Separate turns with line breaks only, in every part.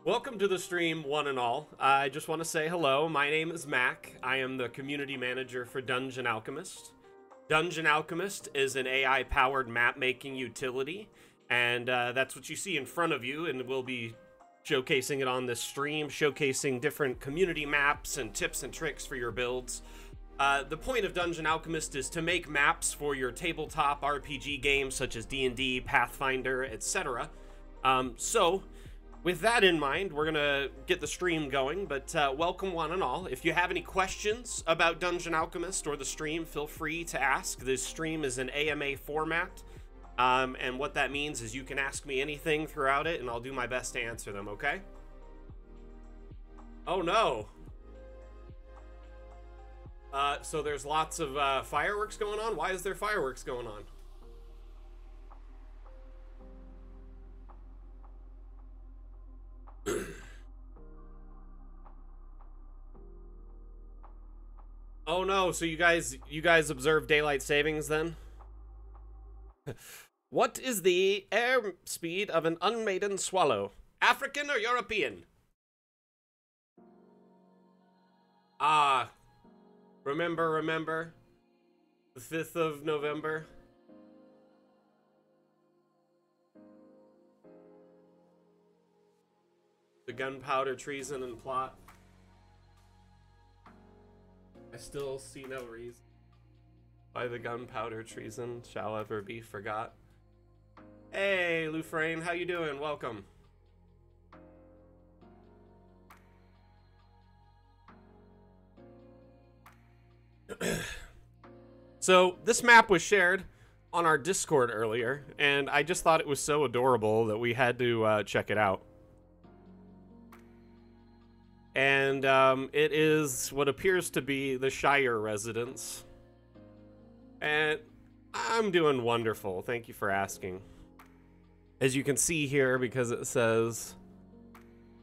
Welcome to the stream, one and all. I just want to say hello. My name is Mac. I am the community manager for Dungeon Alchemist. Dungeon Alchemist is an AI-powered map-making utility, and that's what you see in front of you, and we'll be showcasing it on this stream, showcasing different community maps and tips and tricks for your builds. The point of Dungeon Alchemist is to make maps for your tabletop RPG games such as D&D, Pathfinder, etc. With that in mind, we're gonna get the stream going, but welcome one and all. If you have any questions about Dungeon Alchemist or the stream, feel free to ask. This stream is an AMA format, and what that means is you can ask me anything throughout it, and I'll do my best to answer them, okay? Oh no! So there's lots of fireworks going on? Why is there fireworks going on? Oh no, so you guys observe daylight savings then? What is the air speed of an unmaiden swallow? African or European? Remember the 5th of November? The gunpowder treason and plot. I still see no reason why the gunpowder treason shall ever be forgot. Hey, Lufrain, how you doing? Welcome. So, this map was shared on our Discord earlier, and I just thought it was so adorable that we had to check it out. And it is what appears to be the Shire residence. And I'm doing wonderful. Thank you for asking. As you can see here, because it says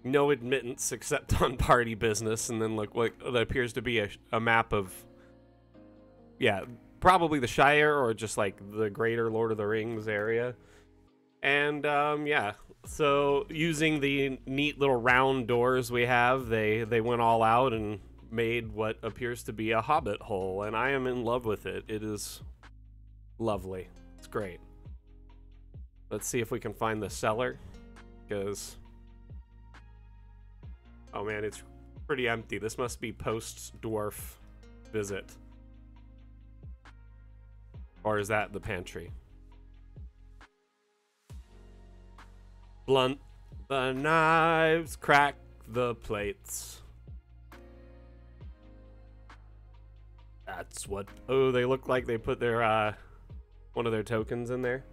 no admittance except on party business, and then look what appears to be a map of, yeah, probably the Shire or just like the greater Lord of the Rings area. And yeah, so using the neat little round doors we have, they went all out and made what appears to be a hobbit hole, and I am in love with it. It is lovely. It's great. Let's see if we can find the cellar, because oh man, it's pretty empty. This must be post-dwarf visit. Or is that the pantry? Blunt the knives, crack the plates. That's what... Oh, they look like they put their, one of their tokens in there.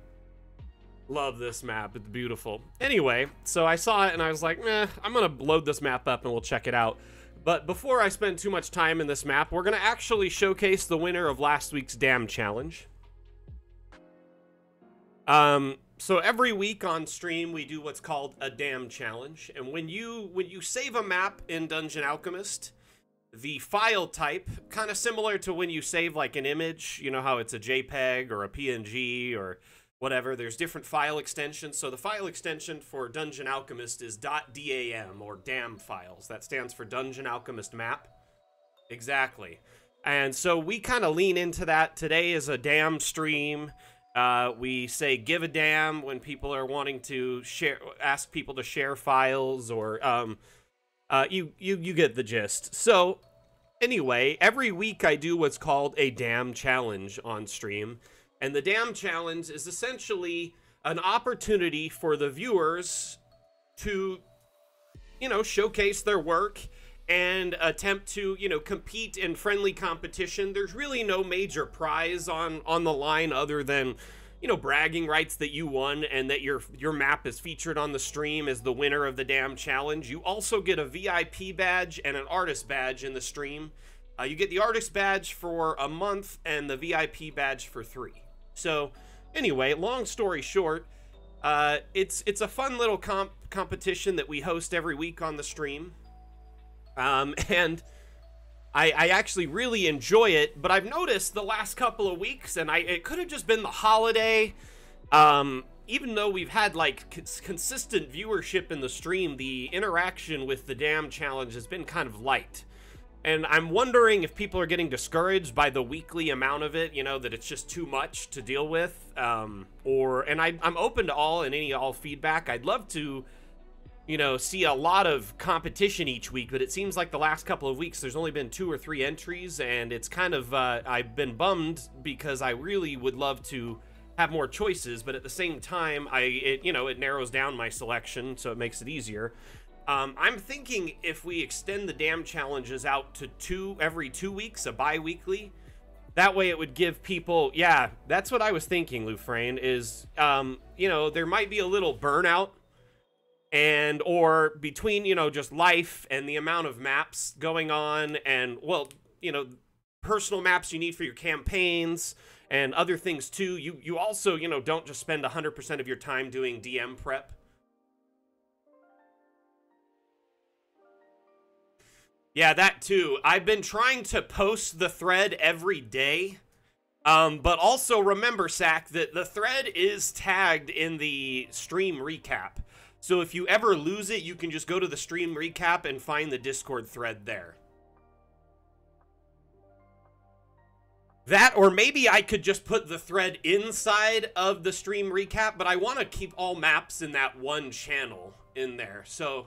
Love this map. It's beautiful. Anyway, so I saw it and I was like, meh, I'm gonna load this map up and we'll check it out. But before I spend too much time in this map, we're gonna actually showcase the winner of last week's Dam Challenge. So every week on stream, we do what's called a Dam Challenge. And when you save a map in Dungeon Alchemist, the file type, kind of similar to when you save like an image, you know how it's a JPEG or a PNG or whatever, there's different file extensions. So the file extension for Dungeon Alchemist is .dam or DAM files. That stands for Dungeon Alchemist Map. Exactly. And so we kind of lean into that. Today is a Dam stream. We say give a damn when people are wanting to share, ask people to share files, or you get the gist. So anyway, every week I do what's called a Dam Challenge on stream, and the Dam Challenge is essentially an opportunity for the viewers to, you know, showcase their work and attempt to, you know, compete in friendly competition. There's really no major prize on the line other than, you know, bragging rights that you won and that your map is featured on the stream as the winner of the Dam Challenge. You also get a VIP badge and an artist badge in the stream. You get the artist badge for a month and the VIP badge for 3. So anyway, long story short, it's a fun little competition that we host every week on the stream. And I actually really enjoy it, but I've noticed the last couple of weeks, and it could have just been the holiday, even though we've had like consistent viewership in the stream, the interaction with the damn challenge has been kind of light. And I'm wondering if people are getting discouraged by the weekly amount of it, you know, that it's just too much to deal with. And I'm open to all feedback. I'd love to, you know, see a lot of competition each week, but it seems like the last couple of weeks there's only been 2 or 3 entries, and it's kind of, I've been bummed because I really would love to have more choices, but at the same time, it narrows down my selection, so it makes it easier. I'm thinking if we extend the damn challenges out to every 2 weeks, a bi-weekly, that way it would give people, yeah, that's what I was thinking, Lufrain, is, you know, there might be a little burnout, and or between, you know, just life and the amount of maps going on, and, well, you know, personal maps you need for your campaigns and other things too. You also, you know, don't just spend 100% of your time doing DM prep. Yeah, that too. I've been trying to post the thread every day, but also remember, Sack, that the thread is tagged in the stream recap. So if you ever lose it, you can just go to the stream recap and find the Discord thread there. That, or maybe I could just put the thread inside of the stream recap, but I want to keep all maps in that one channel in there. So,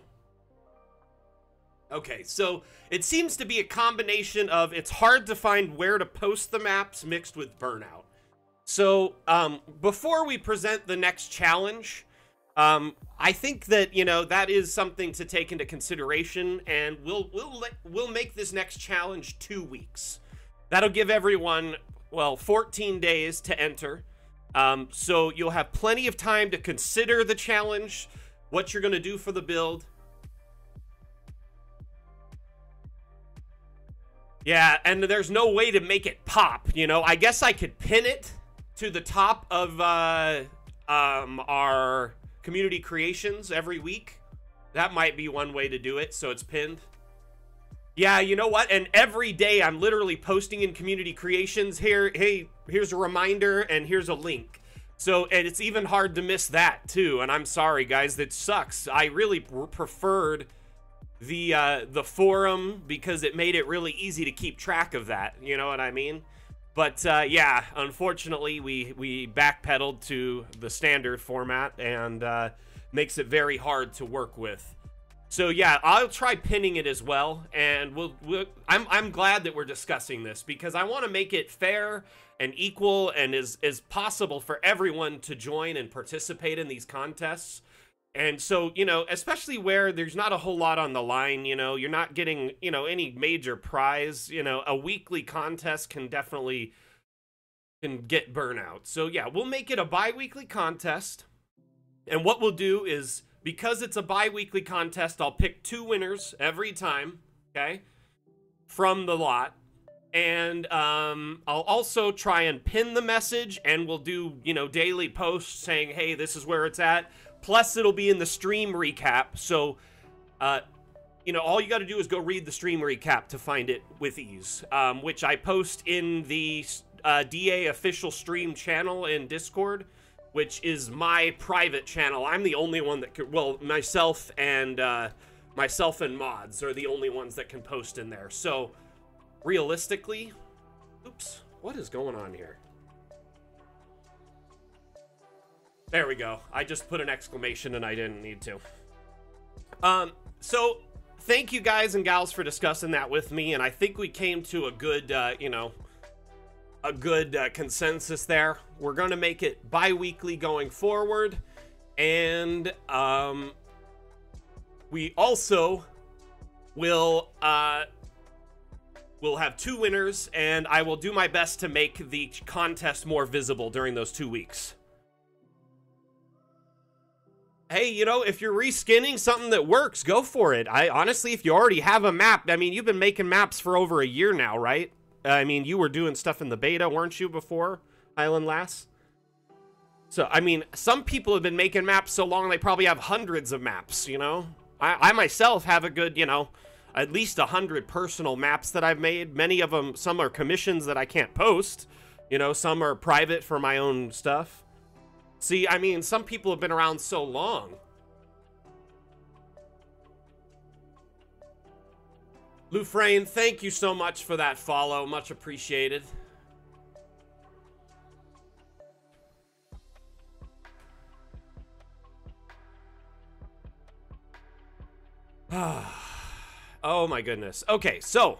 okay, so it seems to be a combination of it's hard to find where to post the maps mixed with burnout. So, before we present the next challenge, I think that, you know, that is something to take into consideration, and we'll make this next challenge 2 weeks. That'll give everyone, well, 14 days to enter. So you'll have plenty of time to consider the challenge, what you're going to do for the build. Yeah, and there's no way to make it pop, you know. I guess I could pin it to the top of our community creations every week. That might be one way to do it, so it's pinned. Yeah, you know what? And every day I'm literally posting in community creations here. Hey, here's a reminder and here's a link. So, and it's even hard to miss that too. And I'm sorry, guys, that sucks. I really preferred the forum because it made it really easy to keep track of that. You know what I mean? But yeah, unfortunately, we backpedaled to the standard format, and makes it very hard to work with. So yeah, I'll try pinning it as well, and I'm glad that we're discussing this because I want to make it fair and equal and as possible for everyone to join and participate in these contests. And so, you know, especially where there's not a whole lot on the line, you know, you're not getting, you know, any major prize, you know, a weekly contest can get burnout. So yeah, we'll make it a bi-weekly contest. And what we'll do is, because it's a bi-weekly contest, I'll pick 2 winners every time, okay, from the lot. And I'll also try and pin the message, and we'll do, you know, daily posts saying, hey, this is where it's at. Plus, it'll be in the stream recap. So, you know, all you got to do is go read the stream recap to find it with ease, which I post in the DA official stream channel in Discord, which is my private channel. I'm the only one that could, well, myself and mods are the only ones that can post in there. So, realistically, oops, what is going on here? There we go. I just put an exclamation and I didn't need to. So thank you guys and gals for discussing that with me, and I think we came to a good, you know, a good consensus there. We're going to make it bi-weekly going forward, and we also will we'll have 2 winners, and I will do my best to make the contest more visible during those 2 weeks. Hey, you know, if you're reskinning something that works, go for it. Honestly, if you already have a map, I mean, you've been making maps for over a year now, right? I mean, you were doing stuff in the beta, weren't you, before Island Lass? So, I mean, some people have been making maps so long they probably have hundreds of maps, you know? I myself have a good, you know, at least 100 personal maps that I've made. Many of them, some are commissions that I can't post. You know, some are private for my own stuff. See, I mean, some people have been around so long. Lufrain, thank you so much for that follow. Much appreciated. Oh my goodness. Okay, so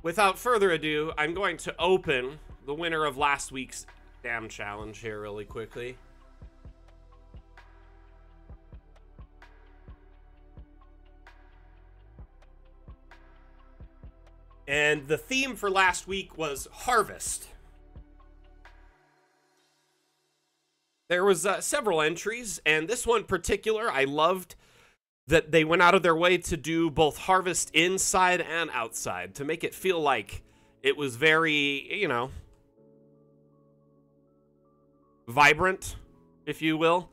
without further ado, I'm going to open the winner of last week's damn challenge here really quickly. And the theme for last week was Harvest. There was several entries, and this one in particular, I loved that they went out of their way to do both Harvest inside and outside to make it feel like it was very, you know, vibrant, if you will.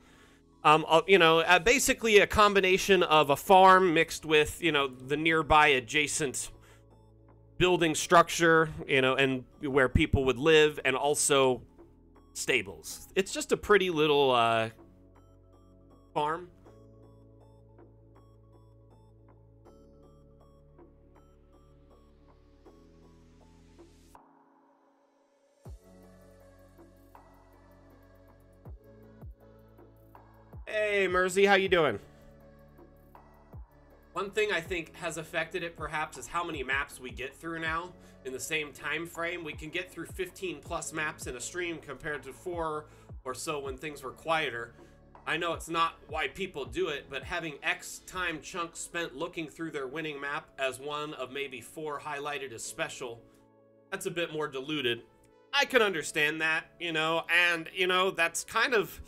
You know, basically a combination of a farm mixed with, you know, the nearby adjacent building structure, you know, and where people would live, and also stables. It's just a pretty little farm. Hey, Mersey, how you doing? One thing I think has affected it perhaps is how many maps we get through now in the same time frame. We can get through 15 plus maps in a stream compared to 4 or so when things were quieter. I know it's not why people do it, but having X time chunks spent looking through their winning map as one of maybe 4 highlighted as special, that's a bit more diluted. I can understand that, you know, and, you know, that's kind of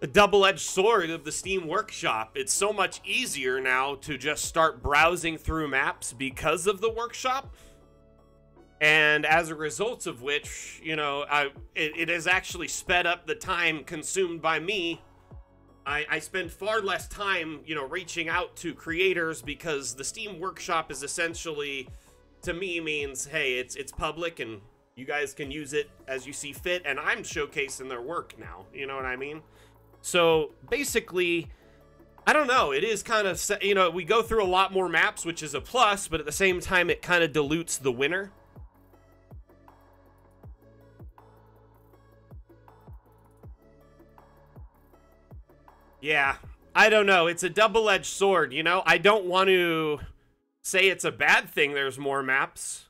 a double-edged sword of the Steam Workshop. It's so much easier now to just start browsing through maps because of the workshop. And as a result of which, you know, it has actually sped up the time consumed by me. I spend far less time, you know, reaching out to creators because the Steam Workshop is essentially, to me, means, hey, it's public and you guys can use it as you see fit. And I'm showcasing their work now. You know what I mean? So basically, I don't know, it is kind of, you know, we go through a lot more maps, which is a plus, but at the same time, it kind of dilutes the winner. Yeah, I don't know. It's a double-edged sword, you know? I don't want to say it's a bad thing there's more maps.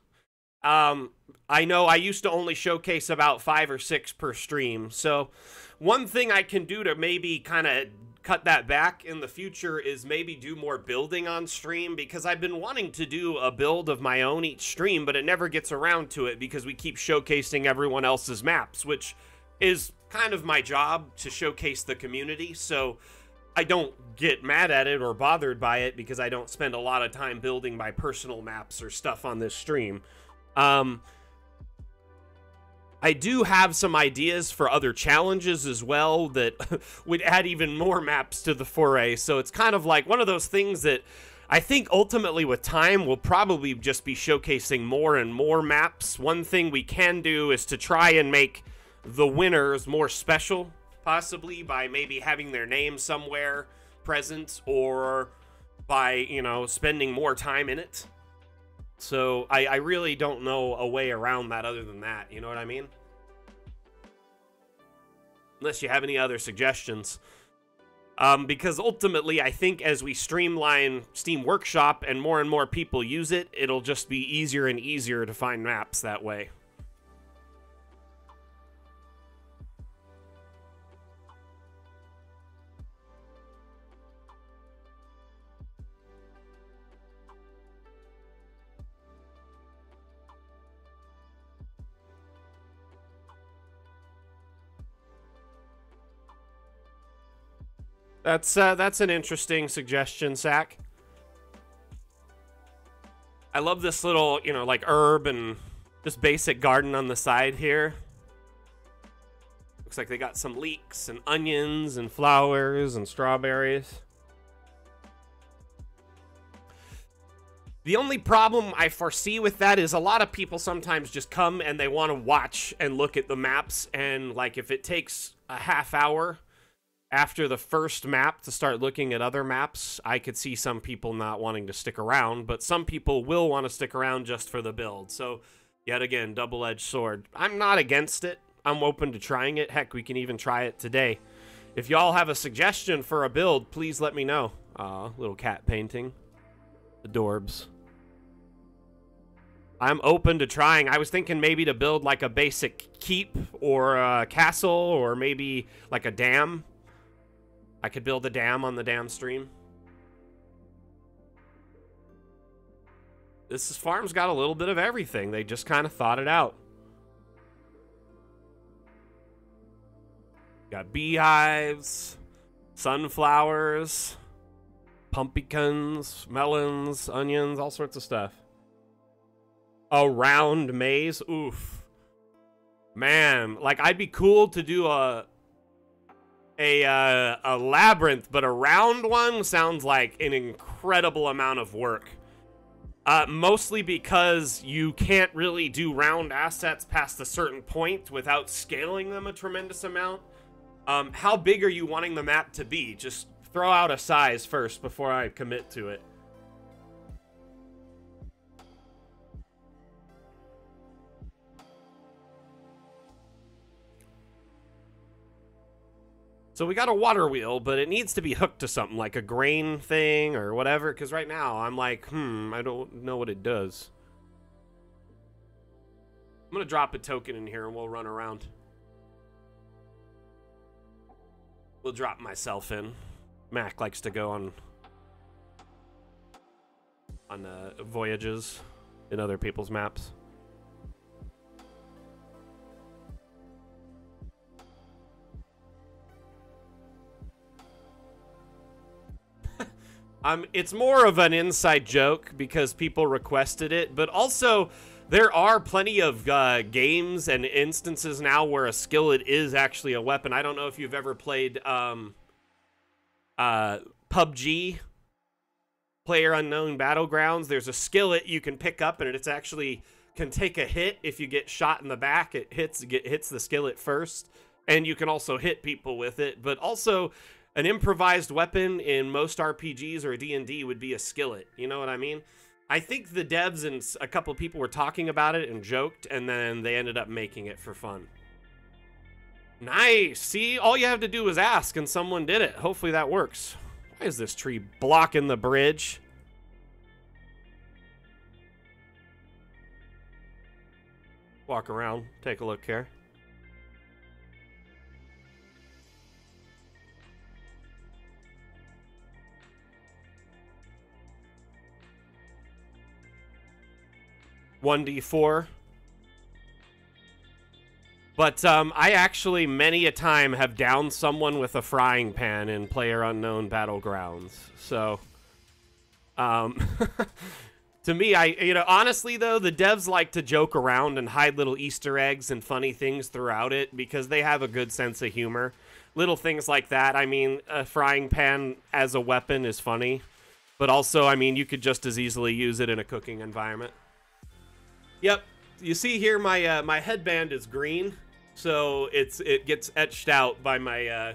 I know I used to only showcase about 5 or 6 per stream, so one thing I can do to maybe kind of cut that back in the future is maybe do more building on stream, because I've been wanting to do a build of my own each stream, but it never gets around to it because we keep showcasing everyone else's maps, which is kind of my job, to showcase the community. So I don't get mad at it or bothered by it because I don't spend a lot of time building my personal maps or stuff on this stream. I do have some ideas for other challenges as well that would add even more maps to the foray. So it's kind of like one of those things that I think ultimately with time we'll probably just be showcasing more and more maps. One thing we can do is to try and make the winners more special, possibly by maybe having their name somewhere present, or by, you know, spending more time in it. So I really don't know a way around that other than that, you know what I mean? Unless you have any other suggestions. Because ultimately, I think as we streamline Steam Workshop and more people use it, it'll just be easier and easier to find maps that way. That's an interesting suggestion, Sack. I love this little, you know, like herb and just basic garden on the side here. Looks like they got some leeks and onions and flowers and strawberries. The only problem I foresee with that is a lot of people sometimes just come and they want to watch and look at the maps, and like if it takes a half hour after the first map to start looking at other maps, I could see some people not wanting to stick around, but some people will want to stick around just for the build. So yet again, double-edged sword. I'm not against it. I'm open to trying it. Heck, we can even try it today. If y'all have a suggestion for a build, please let me know. Little cat painting. Adorbs. I'm open to trying. I was thinking maybe to build like a basic keep or a castle or maybe like a dam. I could build a dam on the dam stream. This farm's got a little bit of everything. They just kind of thought it out. Got beehives, sunflowers, pumpkins, melons, onions, all sorts of stuff. A round maze. Oof. Man, like I'd be cool to do a labyrinth, but a round one sounds like an incredible amount of work. Mostly because you can't really do round assets past a certain point without scaling them a tremendous amount. How big are you wanting the map to be? Just throw out a size first before I commit to it. So we got a water wheel, but it needs to be hooked to something, like a grain thing or whatever, because right now I'm like, I don't know what it does. I'm going to drop a token in here and we'll run around. We'll drop myself in. Mac likes to go on voyages in other people's maps. It's more of an inside joke because people requested it, but also there are plenty of games and instances now where a skillet is actually a weapon. I don't know if you've ever played PUBG, PlayerUnknown Battlegrounds. There's a skillet you can pick up, and it's actually can take a hit if you get shot in the back. It hits the skillet first, and you can also hit people with it, but also an improvised weapon in most RPGs or D&D would be a skillet. You know what I mean? I think the devs and a couple of people were talking about it and joked, and then they ended up making it for fun. Nice. See, all you have to do is ask, and someone did it. Hopefully that works. Why is this tree blocking the bridge? Walk around, take a look here. $1d4. But I actually many a time have downed someone with a frying pan in PlayerUnknown Battlegrounds. So to me, honestly though, the devs like to joke around and hide little Easter eggs and funny things throughout it because they have a good sense of humor. Little things like that. I mean, a frying pan as a weapon is funny, but also, I mean, you could just as easily use it in a cooking environment. Yep, you see here my my headband is green, so it gets etched out by my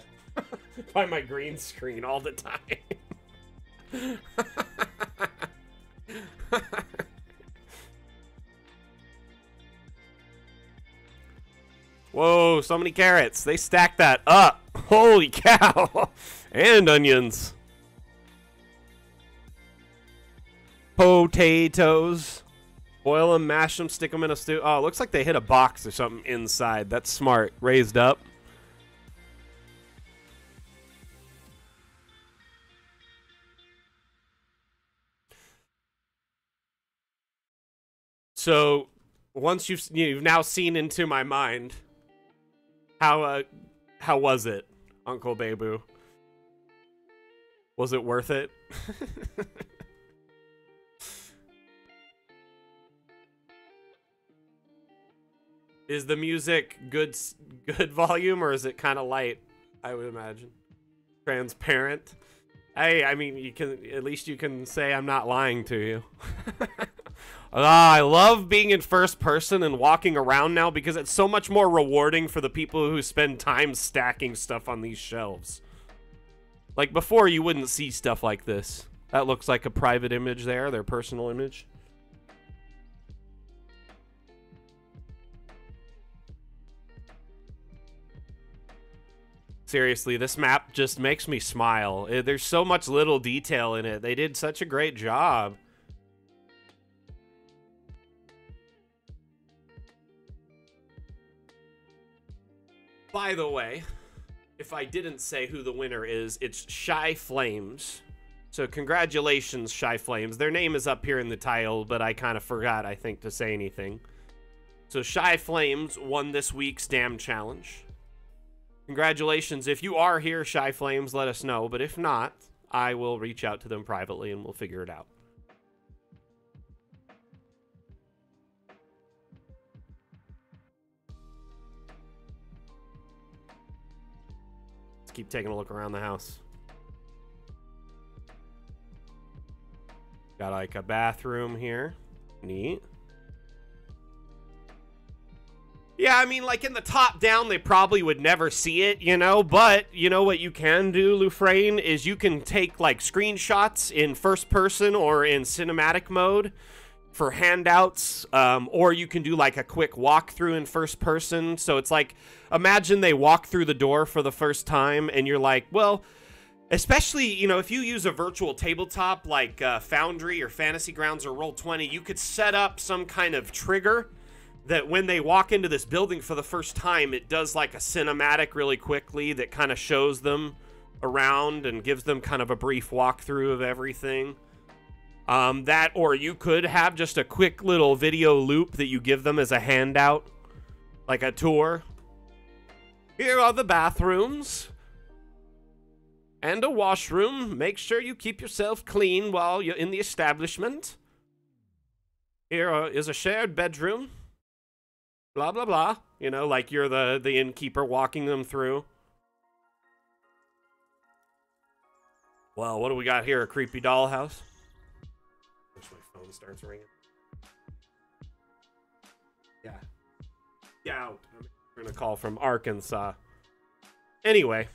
by my green screen all the time. Whoa, so many carrots. They stacked that up. Holy cow. And onions. Potatoes. Boil them, mash them, stick them in a stew. Oh, it looks like they hit a box or something inside. That's smart. Raised up. So, once you've now seen into my mind, how was it, Uncle Babu? Was it worth it? Is the music good volume, or is it kind of light? I would imagine. Transparent. Hey, I mean, at least you can say I'm not lying to you. I love being in first person and walking around now because it's so much more rewarding for the people who spend time stacking stuff on these shelves. Like before, you wouldn't see stuff like this. That looks like a private image there, their personal image. Seriously, this map just makes me smile. There's so much little detail in it. They did such a great job. By the way, if I didn't say who the winner is, it's Shy Flames. So congratulations, Shy Flames. Their name is up here in the title, but I kind of forgot, I think, to say anything. So Shy Flames won this week's Damn Challenge. Congratulations. If you are here, Shy Flames, let us know. But if not, I will reach out to them privately and we'll figure it out. Keep taking a look around the house. Got like a bathroom here. Neat. Yeah, I mean, like in the top down, they probably would never see it, you know, but you know what you can do, Lufrain, is you can take like screenshots in first person or in cinematic mode for handouts, or you can do like a quick walkthrough in first person. So it's like, imagine they walk through the door for the first time and you're like, well, especially, you know, if you use a virtual tabletop like Foundry or Fantasy Grounds or Roll20, you could set up some kind of trigger that when they walk into this building for the first time, it does like a cinematic really quickly that kind of shows them around and gives them kind of a brief walkthrough of everything. That, or you could have just a quick little video loop that you give them as a handout, like a tour. Here are the bathrooms and a washroom. Make sure you keep yourself clean while you're in the establishment. Here is a shared bedroom. Blah, blah, blah. You know, like you're the innkeeper walking them through. Well, what do we got here? A creepy dollhouse. Wish my phone starts ringing. Yeah. Get out. I'm going to call from Arkansas. Anyway.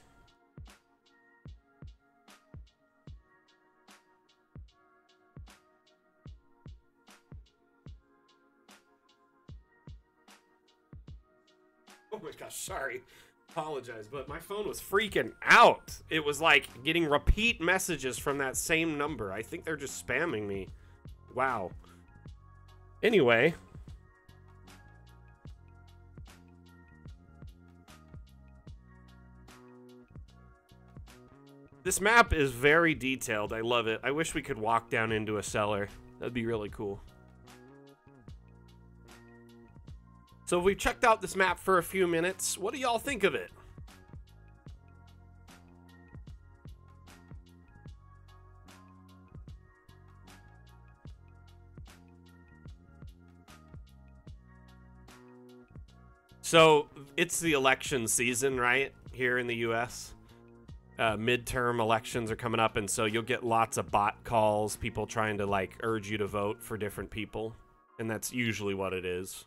Oh my gosh, sorry. Apologize, but my phone was freaking out. It was like getting repeat messages from that same number. I think they're just spamming me. Wow. Anyway. This map is very detailed. I love it. I wish we could walk down into a cellar. That'd be really cool. So we've checked out this map for a few minutes. What do y'all think of it? So it's the election season, right? Here in the US. Midterm elections are coming up, and so you'll get lots of bot calls, people trying to like urge you to vote for different people. And that's usually what it is.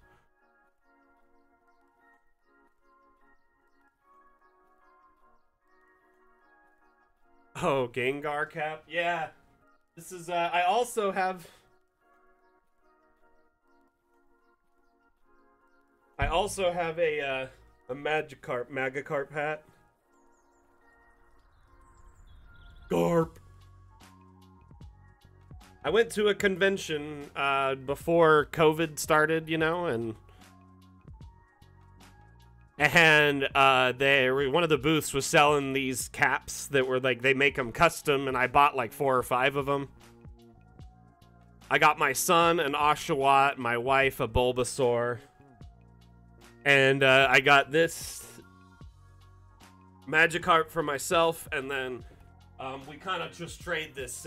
Oh, Gengar cap? Yeah. This is, I also have... I also have a Magikarp hat. Garp. I went to a convention, before COVID started, you know, and one of the booths was selling these caps that were like, they make them custom, and I bought like 4 or 5 of them. I got my son an Oshawott, my wife a Bulbasaur, and I got this Magikarp for myself, and then we kind of just trade this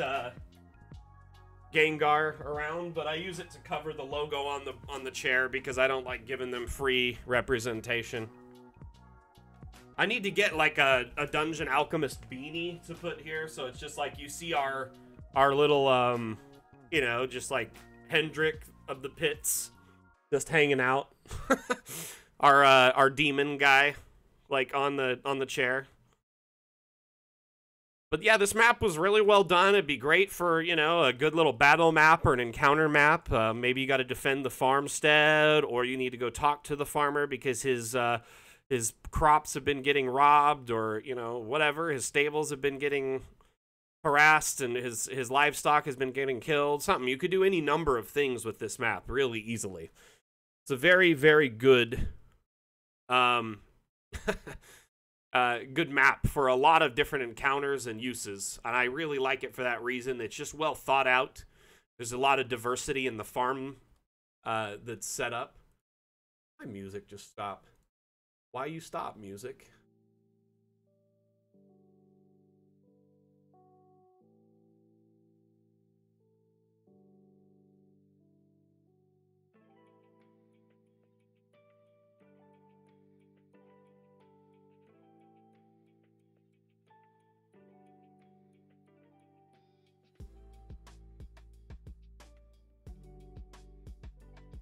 Gengar around, but I use it to cover the logo on the chair because I don't like giving them free representation. I need to get like a Dungeon Alchemist beanie to put here, so it's just like you see our little you know, just like Hendrik of the pits just hanging out. Our demon guy like on the chair. But yeah, this map was really well done. It'd be great for, you know, a good little battle map or an encounter map. Maybe you got to defend the farmstead, or you need to go talk to the farmer because his crops have been getting robbed, or, you know, whatever. His stables have been getting harassed, and his livestock has been getting killed. Something. You could do any number of things with this map really easily. It's a very, very good good map for a lot of different encounters and uses, and I really like it for that reason. It's just well thought out. There's a lot of diversity in the farm that's set up. My music just stopped. Why you stop, music?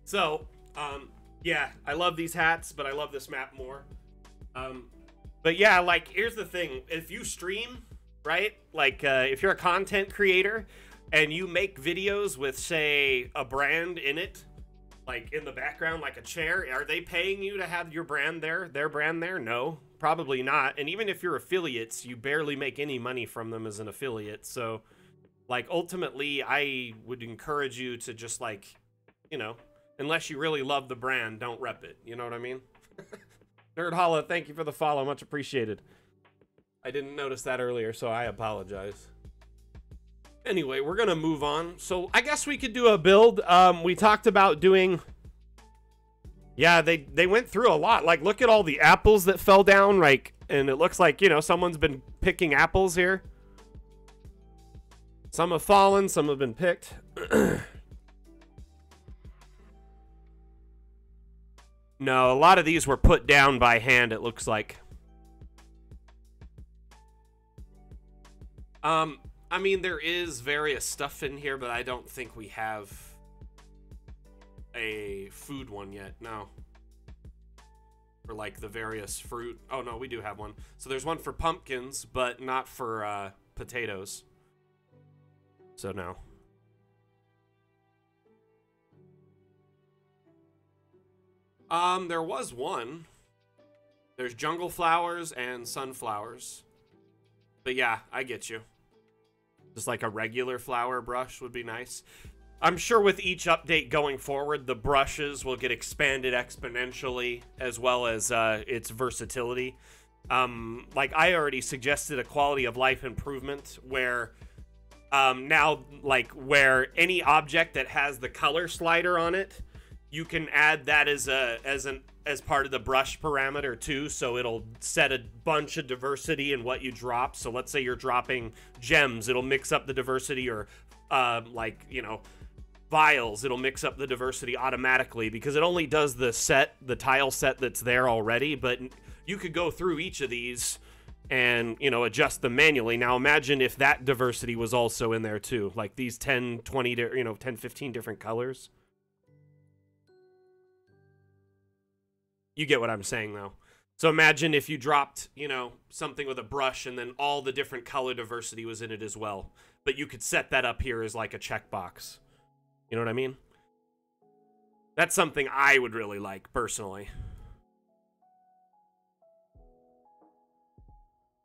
So, yeah, I love these hats, but I love this map more. But yeah, like, here's the thing. If you stream, right, like, if you're a content creator and you make videos with, say, a brand in it, like, in the background, like a chair, are they paying you to have your brand there, their brand there? No, probably not. And even if you're affiliates, you barely make any money from them as an affiliate. So, like, ultimately, I would encourage you to just, like, you know, unless you really love the brand, don't rep it. You know what I mean? Nerd Holla, thank you for the follow. Much appreciated. I didn't notice that earlier, so I apologize. Anyway, we're going to move on. So I guess we could do a build. We talked about doing... Yeah, they went through a lot. Like, look at all the apples that fell down. Like, and it looks like, you know, someone's been picking apples here. Some have fallen, some have been picked. No, a lot of these were put down by hand, it looks like. I mean, there is various stuff in here, but I don't think we have a food one yet, no. For, like, the various fruit. Oh, no, we do have one. So there's one for pumpkins, but not for, potatoes. So, no. There was one. There's jungle flowers and sunflowers. But yeah, I get you. Just like a regular flower brush would be nice. I'm sure with each update going forward, the brushes will get expanded exponentially, as well as its versatility. Like I already suggested a quality of life improvement where now, like, where any object that has the color slider on it, you can add that as part of the brush parameter too, so it'll set a bunch of diversity in what you drop. So let's say you're dropping gems, it'll mix up the diversity, or like, you know, vials, it'll mix up the diversity automatically because it only does the tile set that's there already. But you could go through each of these and, you know, adjust them manually. Now imagine if that diversity was also in there too, like these 10, 20, you know, 10, 15 different colors. You get what I'm saying, though. So imagine if you dropped, you know, something with a brush and then all the different color diversity was in it as well. But you could set that up here as like a checkbox. You know what I mean? That's something I would really like, personally.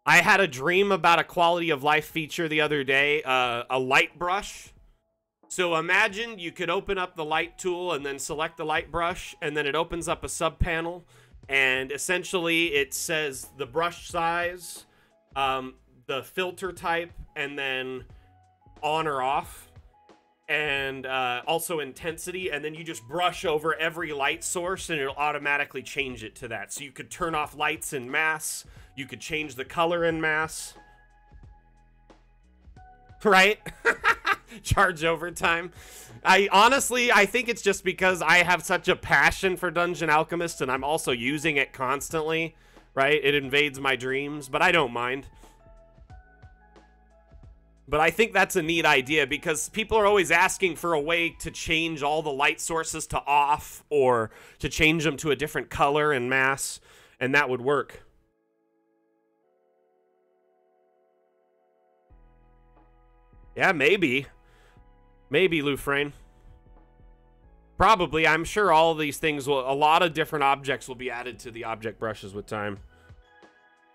I had a dream about a quality of life feature the other day, a light brush. So imagine you could open up the light tool and then select the light brush, and then it opens up a sub panel, and essentially it says the brush size, the filter type, and then on or off, and also intensity, and then you just brush over every light source and it'll automatically change it to that. So you could turn off lights en masse, you could change the color en masse. Right? Charge overtime. I think it's just because I have such a passion for Dungeon Alchemist and I'm also using it constantly, right? It invades my dreams, but I don't mind. But I think that's a neat idea because people are always asking for a way to change all the light sources to off or to change them to a different color and mass, and that would work. Yeah, maybe. Maybe, Lufrain. Probably. I'm sure all of these things will, a lot of different objects will be added to the object brushes with time.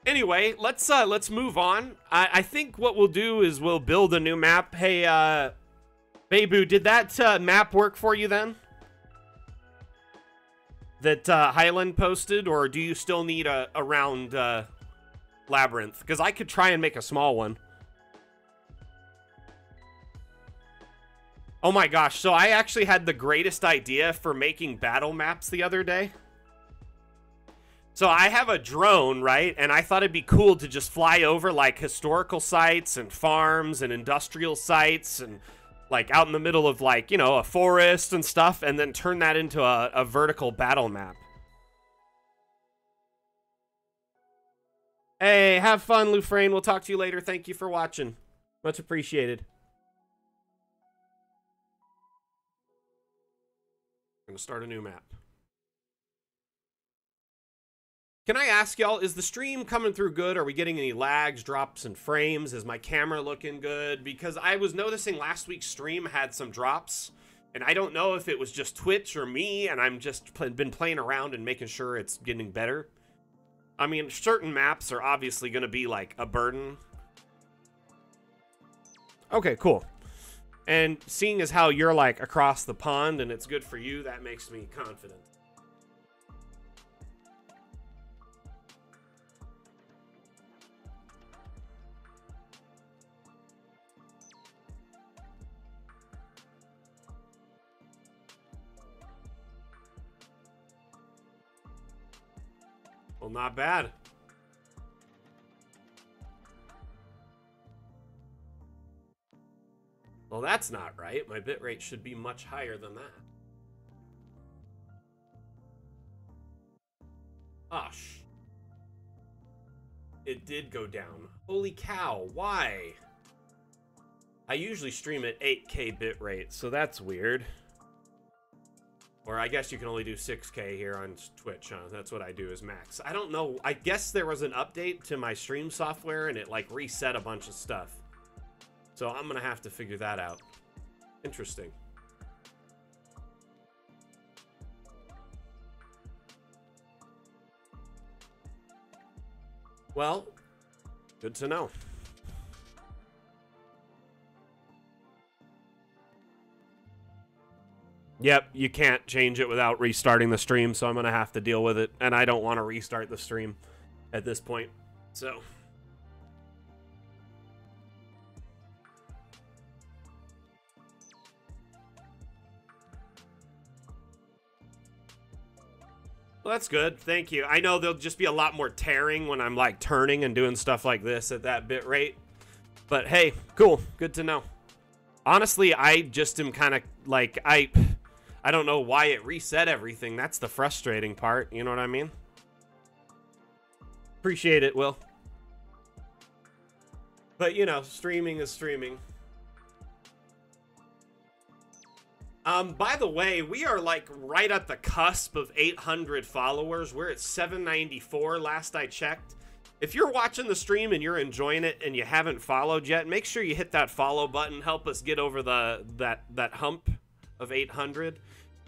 Anyway, let's move on. I think what we'll do is we'll build a new map. Hey, Babu, did that map work for you then? That Highland posted, or do you still need a round labyrinth? Because I could try and make a small one. Oh my gosh, so I actually had the greatest idea for making battle maps the other day. So I have a drone, right? And I thought it'd be cool to just fly over like historical sites and farms and industrial sites and like out in the middle of like, you know, a forest and stuff, and then turn that into a vertical battle map. Hey, have fun, Lufrain. We'll talk to you later. Thank you for watching. Much appreciated. I'm gonna start a new map. Can I ask y'all, is the stream coming through good? Are we getting any lags, drops, and frames? Is my camera looking good? Because I was noticing last week's stream had some drops, and I don't know if it was just Twitch or me, and I'm just been playing around and making sure it's getting better. I mean, certain maps are obviously going to be like a burden. Okay, cool. And seeing as how you're like across the pond and it's good for you, that makes me confident. Well, not bad. Well, that's not right. My bitrate should be much higher than that. Gosh. It did go down. Holy cow, why? I usually stream at 8K bitrate, so that's weird. Or I guess you can only do 6K here on Twitch, huh? That's what I do is max. I don't know. I guess there was an update to my stream software and it like reset a bunch of stuff. So I'm gonna have to figure that out. Interesting. Well, good to know. Yep, you can't change it without restarting the stream, so I'm gonna have to deal with it. And I don't want to restart the stream at this point, so... Well, that's good. Thank you. I know there'll just be a lot more tearing when I'm like turning and doing stuff like this at that bit rate. But hey, cool. Good to know. Honestly, I just am kind of like, I don't know why it reset everything. That's the frustrating part. You know what I mean? Appreciate it, Will. But you know, streaming is streaming. By the way, we are like right at the cusp of 800 followers. We're at 794 last I checked. If you're watching the stream and you're enjoying it and you haven't followed yet, make sure you hit that follow button. Help us get over that hump of 800.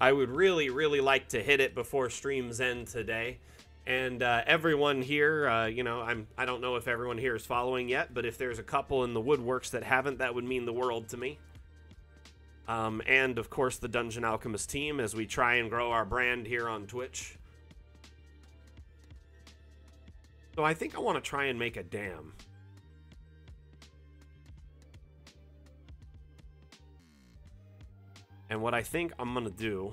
I would really, really like to hit it before streams end today. And everyone here, you know, I don't know if everyone here is following yet, but if there's a couple in the woodworks that haven't, that would mean the world to me. And of course the Dungeon Alchemist team as we try and grow our brand here on Twitch. So I think I want to try and make a dam. And what I think I'm gonna do...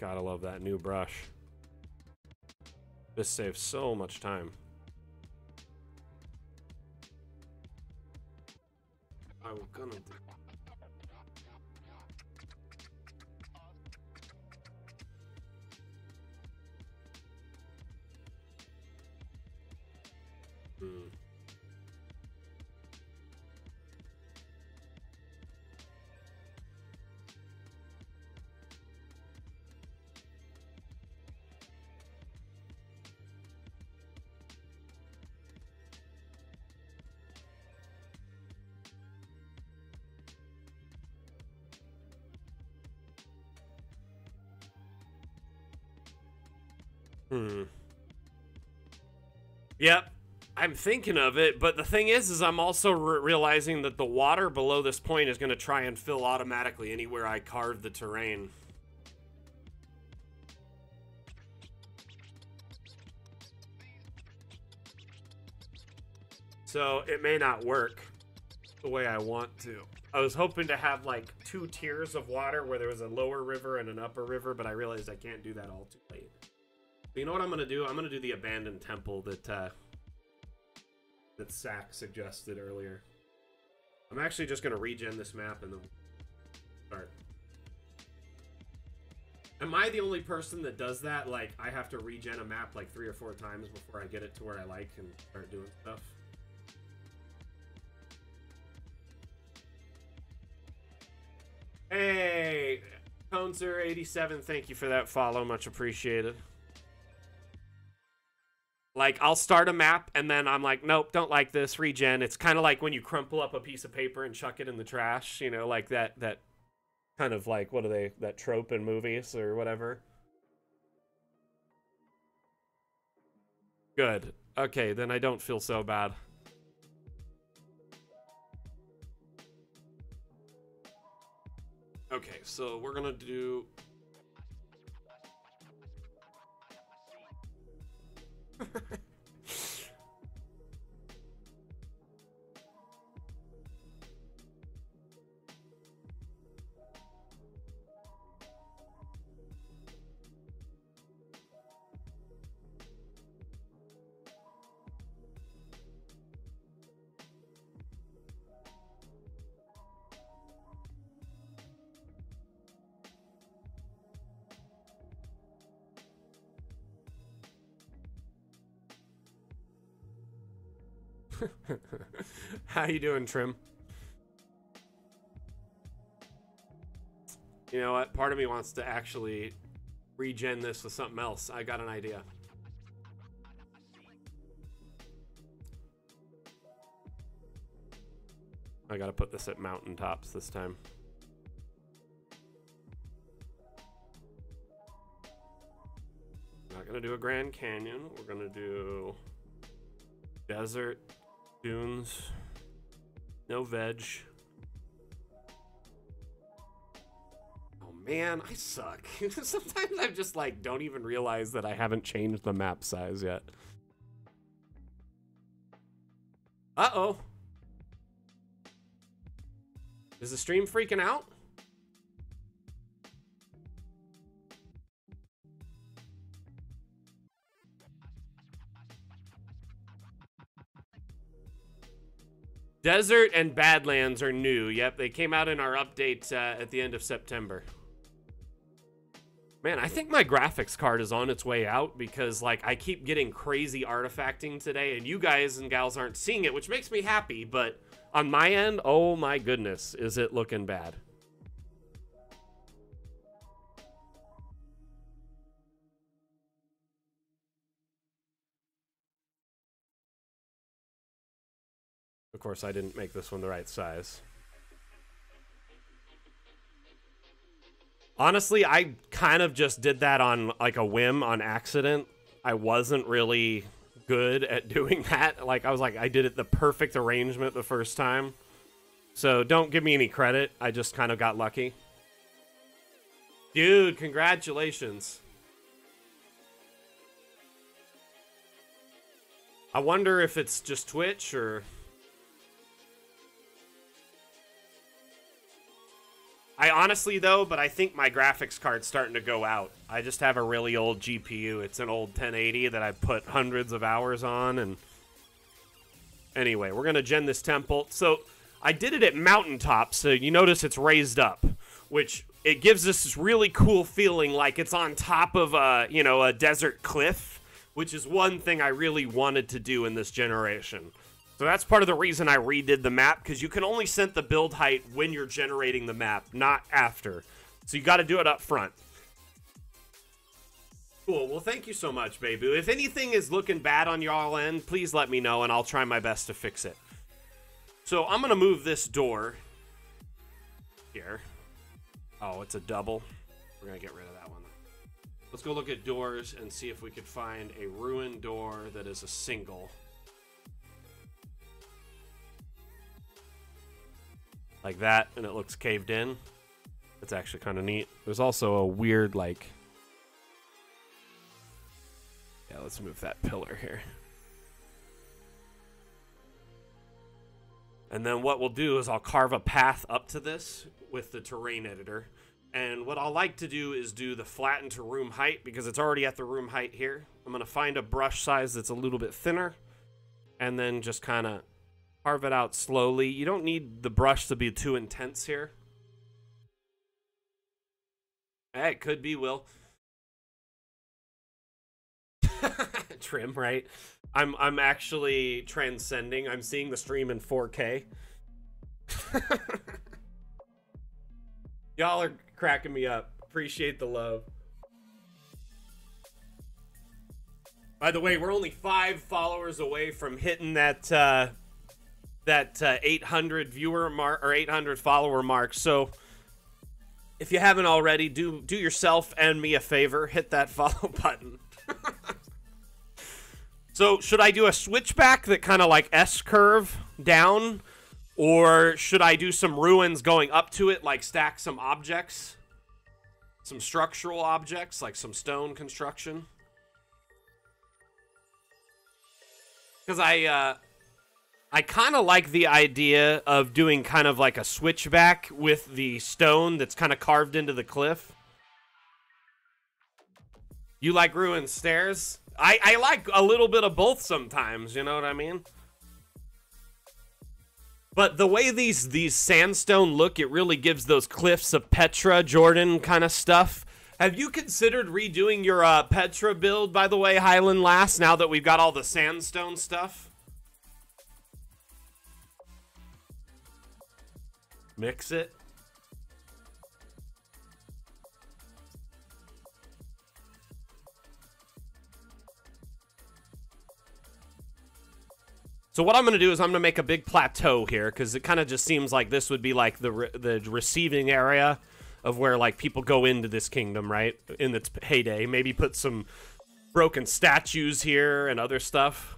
Gotta love that new brush. This saves so much time. I'm gonna do. Yep, I'm thinking of it, but the thing is I'm also realizing that the water below this point is going to try and fill automatically anywhere I carve the terrain. So it may not work the way I want to. I was hoping to have like 2 tiers of water where there was a lower river and an upper river, but I realized I can't do that all too late. You know what I'm going to do? I'm going to do the abandoned temple that Sack suggested earlier. I'm actually just going to regen this map and then start. Am I the only person that does that? Like, I have to regen a map like 3 or 4 times before I get it to where I like and start doing stuff? Hey, Toneser87, thank you for that follow. Much appreciated. Like, I'll start a map, and then I'm like, nope, don't like this, regen. It's kind of like when you crumple up a piece of paper and chuck it in the trash, you know, like that kind of like, what are they, that trope in movies or whatever. Good. Okay, then I don't feel so bad. Okay, so we're gonna do... How you doing, Trim? You know what? Part of me wants to actually regen this with something else. I got an idea. I gotta put this at mountaintops this time. Not gonna do a Grand Canyon. We're gonna do desert, dunes, no veg. Oh man, I suck. Sometimes I'm just like, don't even realize that I haven't changed the map size yet. Uh-oh. Is the stream freaking out? Desert and Badlands are new. Yep, they came out in our update at the end of September. Man, I think my graphics card is on its way out because, like, I keep getting crazy artifacting today, and you guys and gals aren't seeing it, which makes me happy, but on my end, oh my goodness, is it looking bad. Of course, I didn't make this one the right size. Honestly, I kind of just did that on like a whim, on accident. I wasn't really good at doing that. Like, I was like, I did it the perfect arrangement the first time. So don't give me any credit. I just kind of got lucky. Dude, congratulations. I wonder if it's just Twitch or... I honestly, though, but I think my graphics card's starting to go out. I just have a really old GPU. It's an old 1080 that I've put hundreds of hours on. And anyway, we're going to gen this temple. So I did it at mountaintop, so you notice it's raised up, which it gives us this really cool feeling like it's on top of a, you know, a desert cliff, which is one thing I really wanted to do in this generation. So that's part of the reason I redid the map, because you can only set the build height when you're generating the map, not after. So you got to do it up front. Cool. Well, thank you so much, Babu. If anything is looking bad on y'all end, please let me know, and I'll try my best to fix it. So I'm going to move this door here. Oh, it's a double. We're going to get rid of that one. Let's go look at doors and see if we could find a ruined door that is a single. Like that, and it looks caved in. It's actually kind of neat. There's also a weird, like... Yeah, let's move that pillar here. And then what we'll do is I'll carve a path up to this with the terrain editor. And what I'll like to do is do the flatten to room height, because it's already at the room height here. I'm going to find a brush size that's a little bit thinner, and then just kind of carve it out slowly. You don't need the brush to be too intense here. Hey, it could be, Will. Trim, right? I'm actually transcending. I'm seeing the stream in 4K. Y'all are cracking me up. Appreciate the love. By the way, we're only 5 followers away from hitting that 800 viewer mark or 800 follower mark. So if you haven't already, do yourself and me a favor, hit that follow button. So should I do a switchback that kind of like S-curve down, or should I do some ruins going up to it, like stack some objects, some structural objects, like some stone construction? Because I kind of like the idea of doing kind of like a switchback with the stone that's kind of carved into the cliff. You like ruined stairs? I like a little bit of both sometimes, you know what I mean? But the way these sandstone look, it really gives those cliffs of Petra, Jordan kind of stuff. Have you considered redoing your Petra build, by the way, Highland Lass, now that we've got all the sandstone stuff? Mix it. So what I'm going to do is I'm going to make a big plateau here, because it kind of just seems like this would be like the receiving area of where like people go into this kingdom, right? In its heyday. Maybe put some broken statues here and other stuff.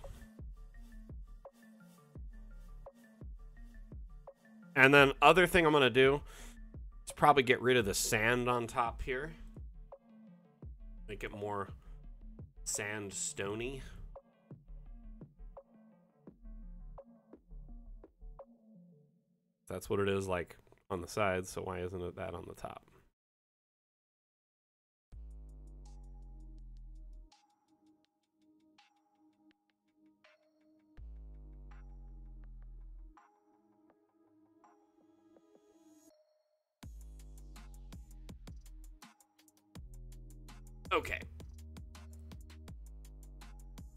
And then other thing I'm going to do is probably get rid of the sand on top here. Make it more sandstony. That's what it is like on the sides, so why isn't it that on the top? Okay.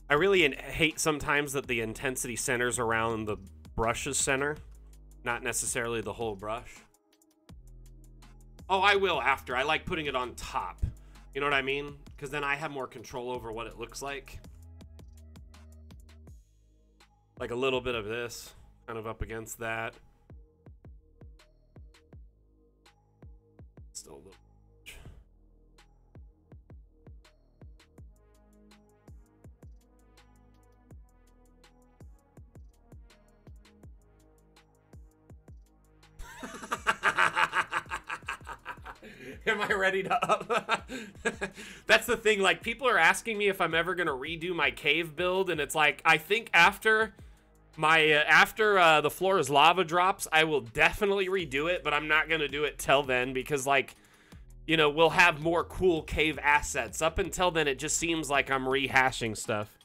I really hate sometimes that the intensity centers around the brush's center. Not necessarily the whole brush. Oh, I will after. I like putting it on top. You know what I mean? Because then I have more control over what it looks like. Like a little bit of this, kind of up against that. Still a little. Am I ready to up? That's the thing, like, people are asking me if I'm ever gonna redo my cave build, and it's like, I think after My after the floor is lava drops, I will definitely redo it, but I'm not gonna do it till then because, like, you know, we'll have more cool cave assets. Up until then, it just seems like I'm rehashing stuff.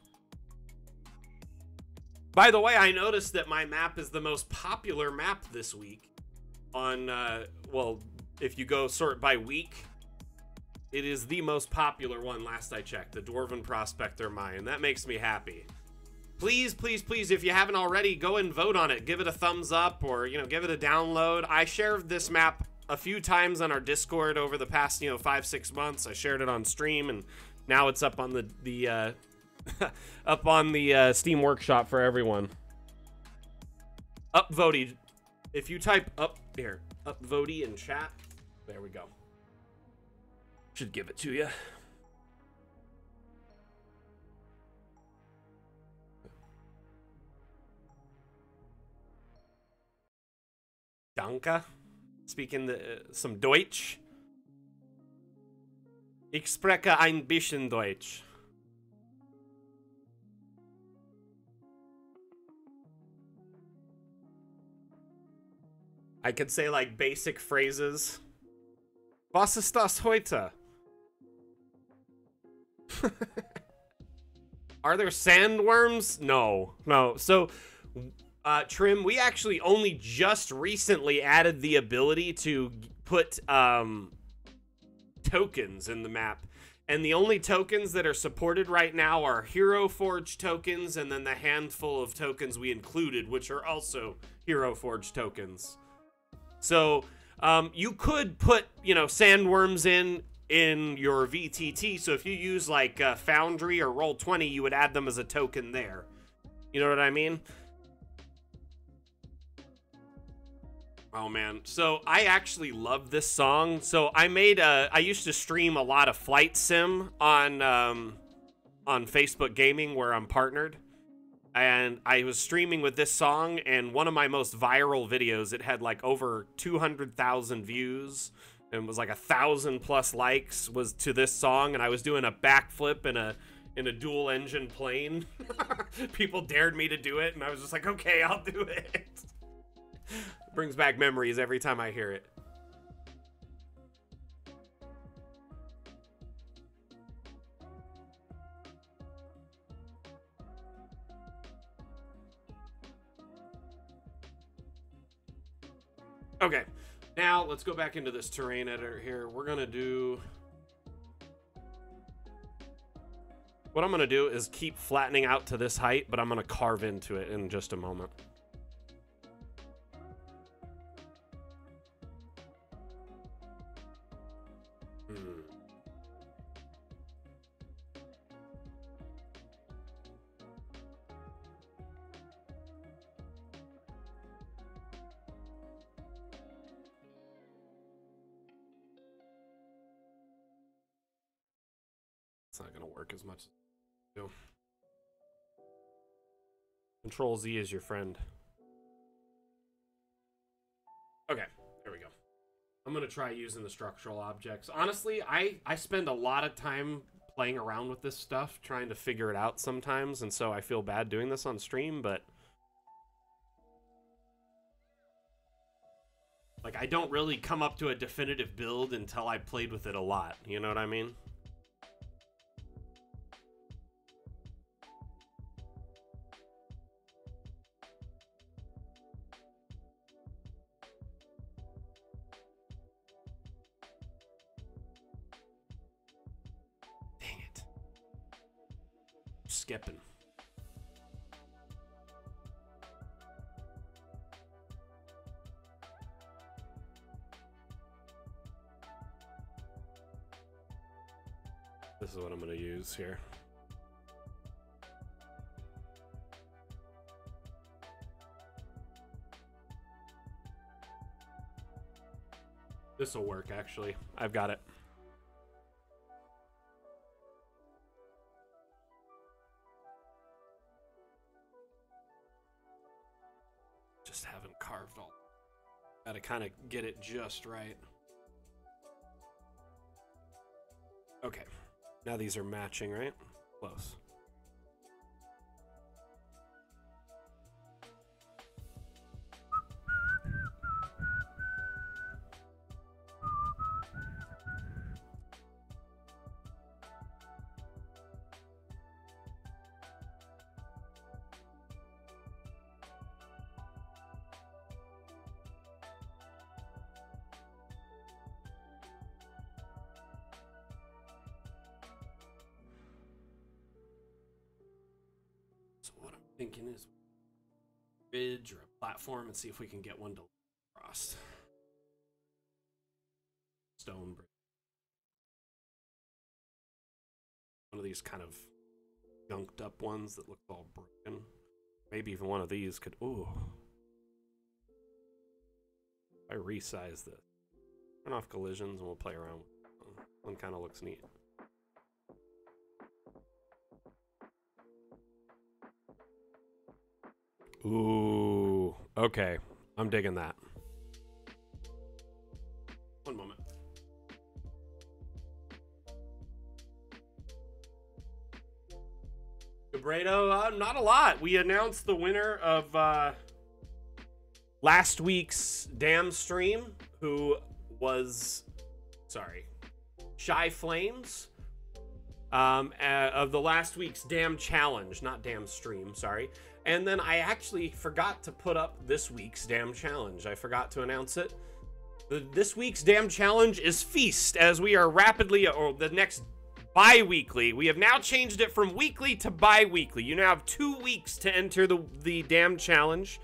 By the way, I noticed that my map is the most popular map this week on, well, if you go sort by week, it is the most popular one last I checked, the Dwarven Prospector Mine. That makes me happy. Please, please, please, if you haven't already, go and vote on it. Give it a thumbs up or, you know, give it a download. I shared this map a few times on our Discord over the past, you know, 5-6 months. I shared it on stream, and now it's up on the up on the Steam Workshop for everyone. Upvoted. If you type up here, upvoted in chat, there we go. Should give it to you. Danke. Speaking some Deutsch. Ich spreche ein bisschen Deutsch. I could say like basic phrases. Was ist das heute? Are there sandworms? No. So, Trim, we actually only just recently added the ability to put tokens in the map. And the only tokens that are supported right now are Hero Forge tokens and then the handful of tokens we included, which are also Hero Forge tokens. So, you could put, you know, sandworms in your VTT. So if you use like Foundry or Roll20, you would add them as a token there. You know what I mean? Oh man, so I actually love this song. So I used to stream a lot of Flight Sim on Facebook Gaming, where I'm partnered. And I was streaming with this song, and one of my most viral videos, it had like over 200,000 views and was like 1,000+ likes, was to this song, and I was doing a backflip in a dual engine plane. People dared me to do it, and I was just like, okay, I'll do it. Brings back memories every time I hear it. Okay, now let's go back into this terrain editor here. We're gonna do... What I'm gonna do is keep flattening out to this height, but I'm gonna carve into it in just a moment. It's not gonna work as much as you do. Control Z is your friend. Okay, there we go. I'm gonna try using the structural objects. Honestly, I spend a lot of time playing around with this stuff, trying to figure it out sometimes, and so I feel bad doing this on stream, but like, I don't really come up to a definitive build until I played with it a lot. You know what I mean? Skipping. This is what I'm going to use here. This will work, actually. I've got it. Just haven't carved all. Gotta kind of get it just right. Okay. Now these are matching, right? Close. Thinking is a bridge or a platform and see if we can get one to cross. Stone bridge. One of these kind of gunked up ones that look all broken. Maybe even one of these could. Ooh. If I resize this, turn off collisions, and we'll play around with it. One kind of looks neat. Ooh. Okay. I'm digging that. One moment. Cabredo, not a lot. We announced the winner of last week's Damn stream, who was, Shy Flames, of the last week's Damn challenge, not Damn stream, sorry. And then I actually forgot to put up this week's Damn challenge. I forgot to announce it. This week's Damn challenge is Feast, as we are rapidly, or the next bi-weekly. We have now changed it from weekly to bi-weekly. You now have 2 weeks to enter the Damn challenge.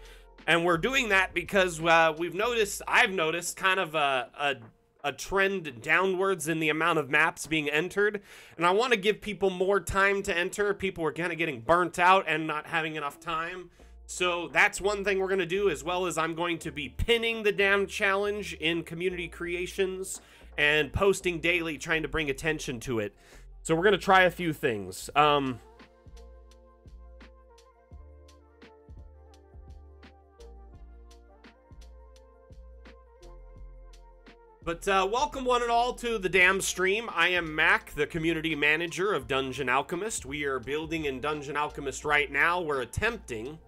And we're doing that because I've noticed kind of a trend downwards in the amount of maps being entered. And I want to give people more time to enter. People are kind of getting burnt out and not having enough time. So that's one thing we're going to do, as well as I'm going to be pinning the Damn challenge in community creations and posting daily, trying to bring attention to it. So we're going to try a few things. But welcome one and all to the Damn stream. I am Mac, the community manager of Dungeon Alchemist. We are building in Dungeon Alchemist right now. We're attempting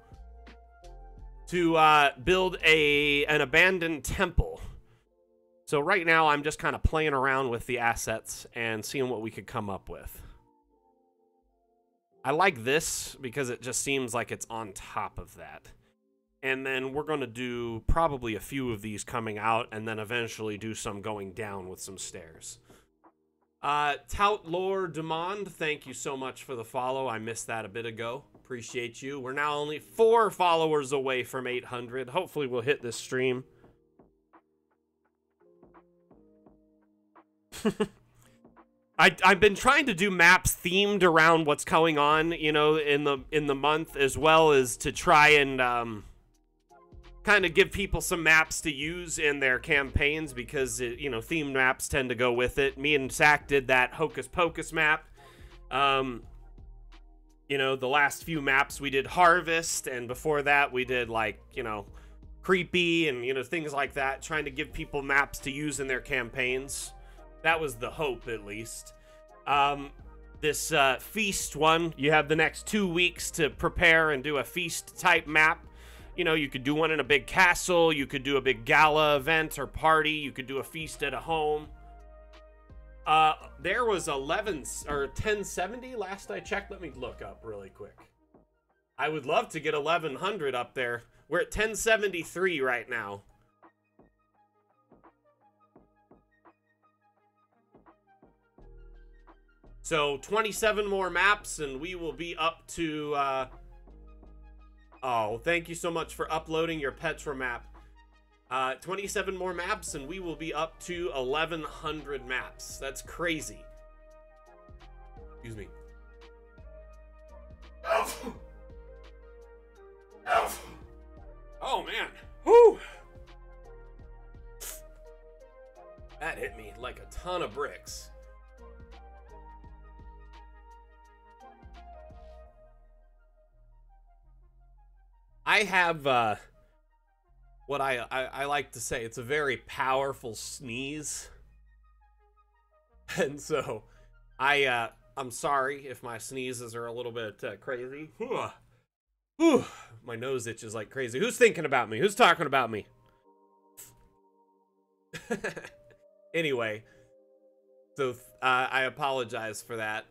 to build an abandoned temple. So right now I'm just kind of playing around with the assets and seeing what we could come up with. I like this because it just seems like it's on top of that. And then we're going to do probably a few of these coming out, and then eventually do some going down with some stairs. Tout Lord Demand, thank you so much for the follow. I missed that a bit ago. Appreciate you. We're now only 4 followers away from 800. Hopefully we'll hit this stream. I've been trying to do maps themed around what's going on, you know, in the month, as well as to try and kind of give people some maps to use in their campaigns, because you know, themed maps tend to go with it. Me and Zach did that Hocus Pocus map. You know, the last few maps we did Harvest, and before that we did, like, you know, Creepy and, you know, things like that, trying to give people maps to use in their campaigns. That was the hope, at least. This Feast one, you have the next 2 weeks to prepare and do a Feast type map. You know, you could do one in a big castle, you could do a big gala event or party, you could do a feast at a home. There was 1070 last I checked. Let me look up really quick. I would love to get 1100 up there. We're at 1073 right now. So 27 more maps and we will be up to, oh, thank you so much for uploading your Petra map. 27 more maps and we will be up to 1100 maps. That's crazy. Excuse me. Oh man. Whew. That hit me like a ton of bricks. I have what I like to say, it's a very powerful sneeze. And so I'm sorry if my sneezes are a little bit crazy. Whew. My nose itches like crazy. Who's thinking about me? Who's talking about me? Anyway, so I apologize for that.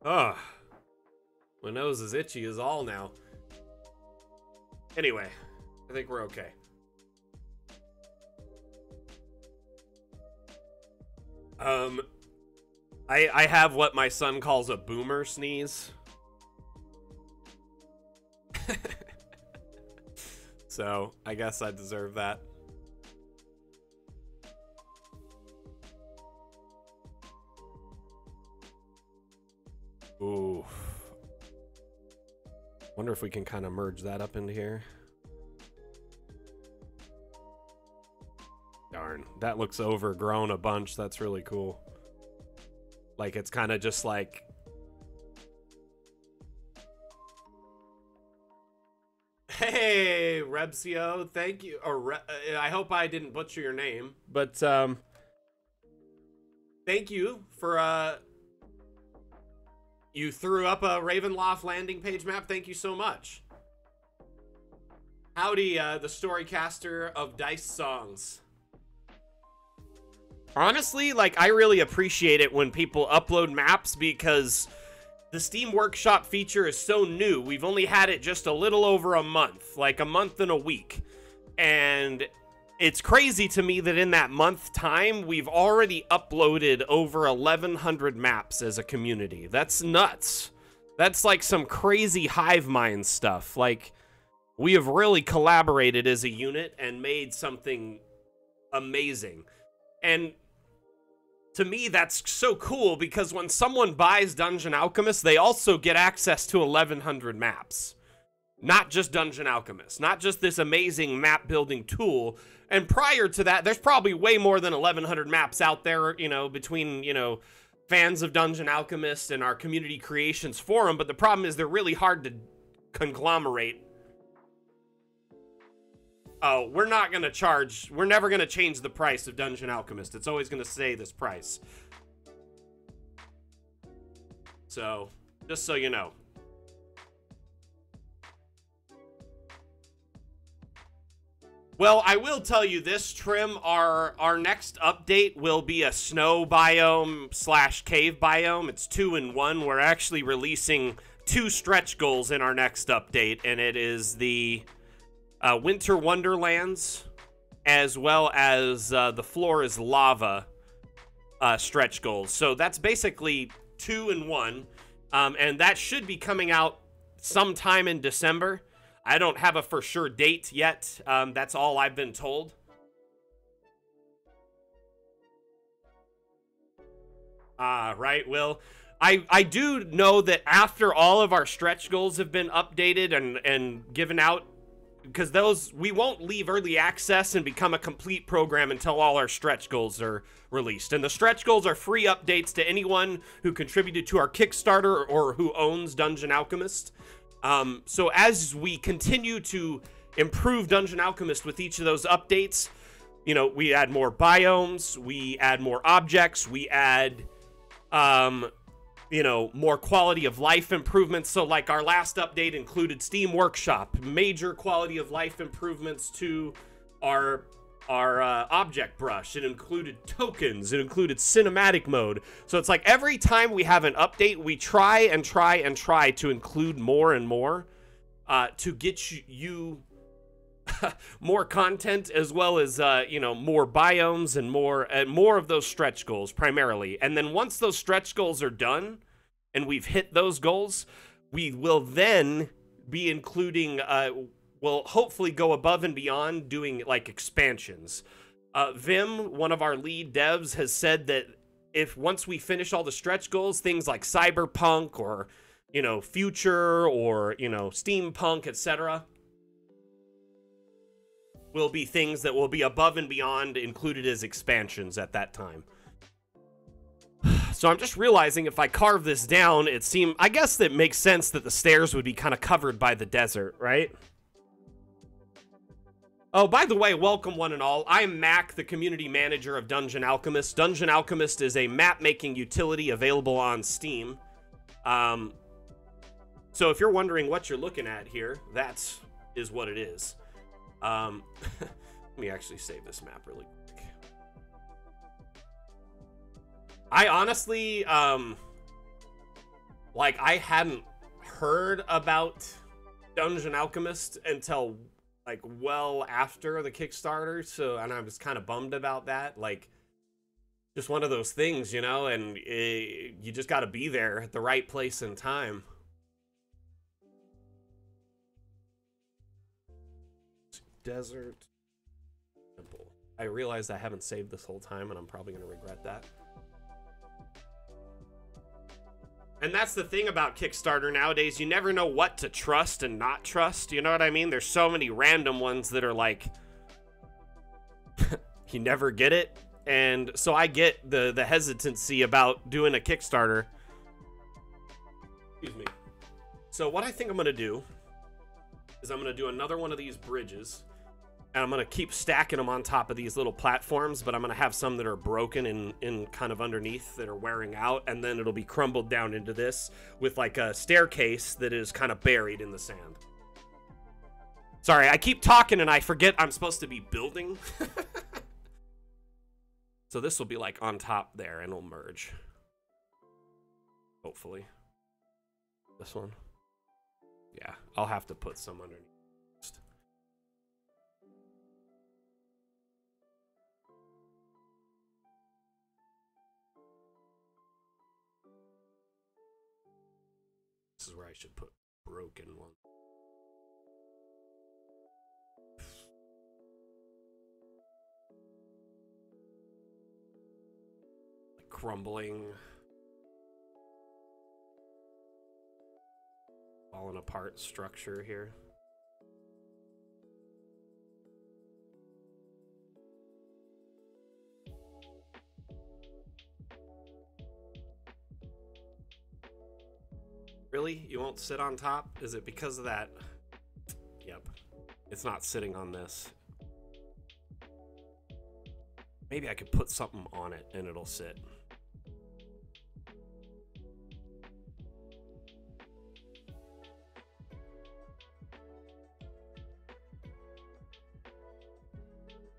Oh, my nose is itchy as all now. Anyway, I think we're okay. Um, I have what my son calls a boomer sneeze. So, I guess I deserve that. Ooh. Wonder if we can kind of merge that up into here. Darn, that looks overgrown a bunch. That's really cool. Like, it's kind of just like... Hey, Rebsio, thank you. Or I hope I didn't butcher your name, but thank you for you threw up a Ravenloft landing page map. Thank you so much. Howdy, the Storycaster of Dice Songs. Honestly, like, I really appreciate it when people upload maps because the Steam Workshop feature is so new. We've only had it just a little over a month, like a month and a week. And it's crazy to me that in that month time, we've already uploaded over 1,100 maps as a community. That's nuts. That's like some crazy hive mind stuff. Like, we have really collaborated as a unit and made something amazing. And to me, that's so cool because when someone buys Dungeon Alchemist, they also get access to 1,100 maps. Not just Dungeon Alchemist, not just this amazing map building tool. And prior to that, there's probably way more than 1,100 maps out there, you know, between, you know, fans of Dungeon Alchemist and our community creations forum. But the problem is they're really hard to conglomerate. Oh, we're not going to charge. We're never going to change the price of Dungeon Alchemist. It's always going to stay this price. So, just so you know. Well, I will tell you this, Trim. Our next update will be a snow biome / cave biome. It's 2 in 1. We're actually releasing 2 stretch goals in our next update, and it is the Winter Wonderlands, as well as the floor is lava stretch goals. So that's basically 2 in 1, and that should be coming out sometime in December. I don't have a for sure date yet. That's all I've been told. Right, Will. I do know that after all of our stretch goals have been updated and given out, because those, we won't leave early access and become a complete program until all our stretch goals are released. And the stretch goals are free updates to anyone who contributed to our Kickstarter or who owns Dungeon Alchemist. So as we continue to improve Dungeon Alchemist with each of those updates, you know, we add more biomes, we add more objects, we add, you know, more quality of life improvements. So like our last update included Steam Workshop, major quality of life improvements to our object brush. It included tokens, it included cinematic mode. So it's like every time we have an update, we try and try to include more and more to get you more content, as well as you know, more biomes and more of those stretch goals primarily. And then once those stretch goals are done and we've hit those goals, we will then be including we'll hopefully go above and beyond doing like expansions. Vim, one of our lead devs, has said that if once we finish all the stretch goals, things like cyberpunk or, you know, future or, you know, steampunk, etc., will be things that will be above and beyond included as expansions at that time. So I'm just realizing if I carve this down, I guess that makes sense that the stairs would be kind of covered by the desert, right? Oh, by the way, welcome one and all. I'm Mac, the community manager of Dungeon Alchemist. Dungeon Alchemist is a map-making utility available on Steam. So if you're wondering what you're looking at here, that is what it is. Let me actually save this map really quick. I honestly, like, I hadn't heard about Dungeon Alchemist until like well after the Kickstarter, so, and I'm just kind of bummed about that. Like, Just one of those things, you know, and you just got to be there at the right place and time. Desert temple. I realized I haven't saved this whole time, and I'm probably going to regret that. And that's the thing about Kickstarter nowadays. You never know what to trust and not trust. You know what I mean? There's so many random ones that are like, you never get it. And so I get the hesitancy about doing a Kickstarter. Excuse me. So what I think I'm going to do is I'm going to do another one of these bridges. And I'm going to keep stacking them on top of these little platforms, but I'm going to have some that are broken in kind of underneath that are wearing out, and then it'll be crumbled down into this with like a staircase that is kind of buried in the sand. Sorry, I keep talking and I forget I'm supposed to be building. So this will be like on top there and it'll merge. Hopefully. This one. Yeah, I'll have to put some underneath. This is where I should put broken one. Like crumbling. Falling apart structure here. Really? You won't sit on top? Is it because of that? Yep. It's not sitting on this. Maybe I could put something on it and it'll sit.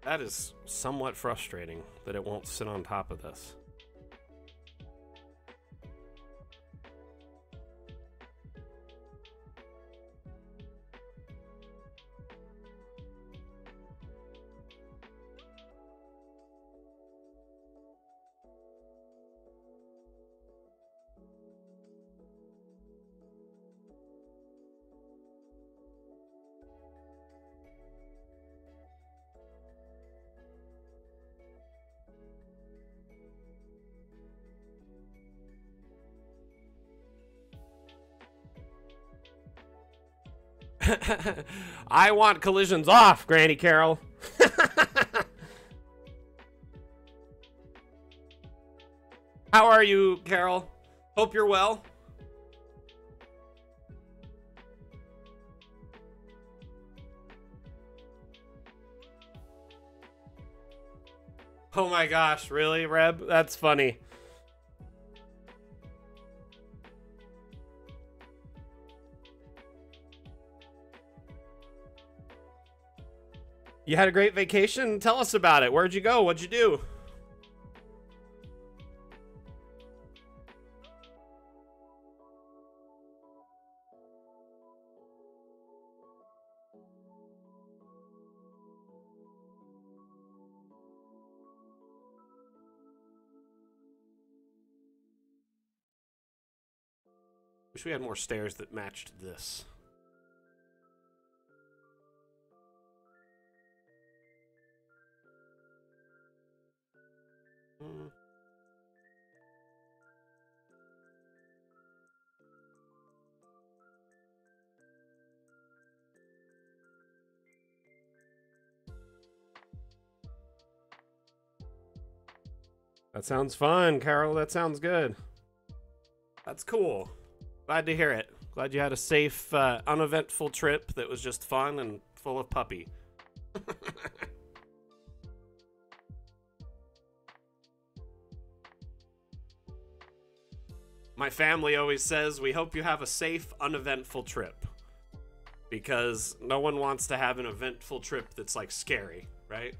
That is somewhat frustrating that it won't sit on top of this. I want collisions off, Granny Carol. How are you, Carol? Hope you're well. Oh my gosh, really, Reb? That's funny. You had a great vacation? Tell us about it. Where'd you go? What'd you do? Wish we had more stairs that matched this. That sounds fun, Carol. That sounds good. That's cool. Glad to hear it. Glad you had a safe, uneventful trip that was just fun and full of puppy. My family always says, we hope you have a safe, uneventful trip. Because no one wants to have an eventful trip that's, like, scary, right?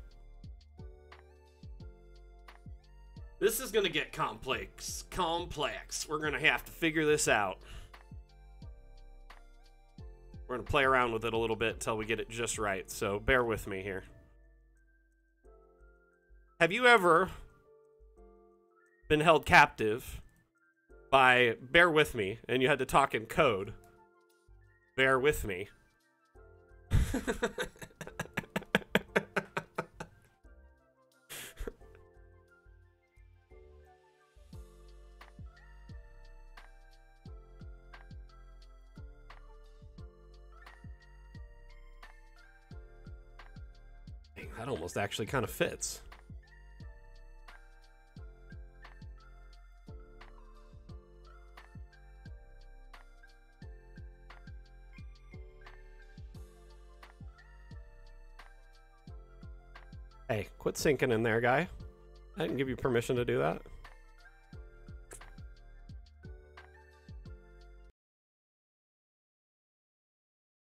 This is gonna get complex. We're gonna have to figure this out. We're gonna play around with it a little bit until we get it just right, so bear with me here. Have you ever been held captive by, bear with me, and you had to talk in code. Bear with me. Dang, that almost actually kind of fits. Hey, quit sinking in there, guy. I didn't give you permission to do that.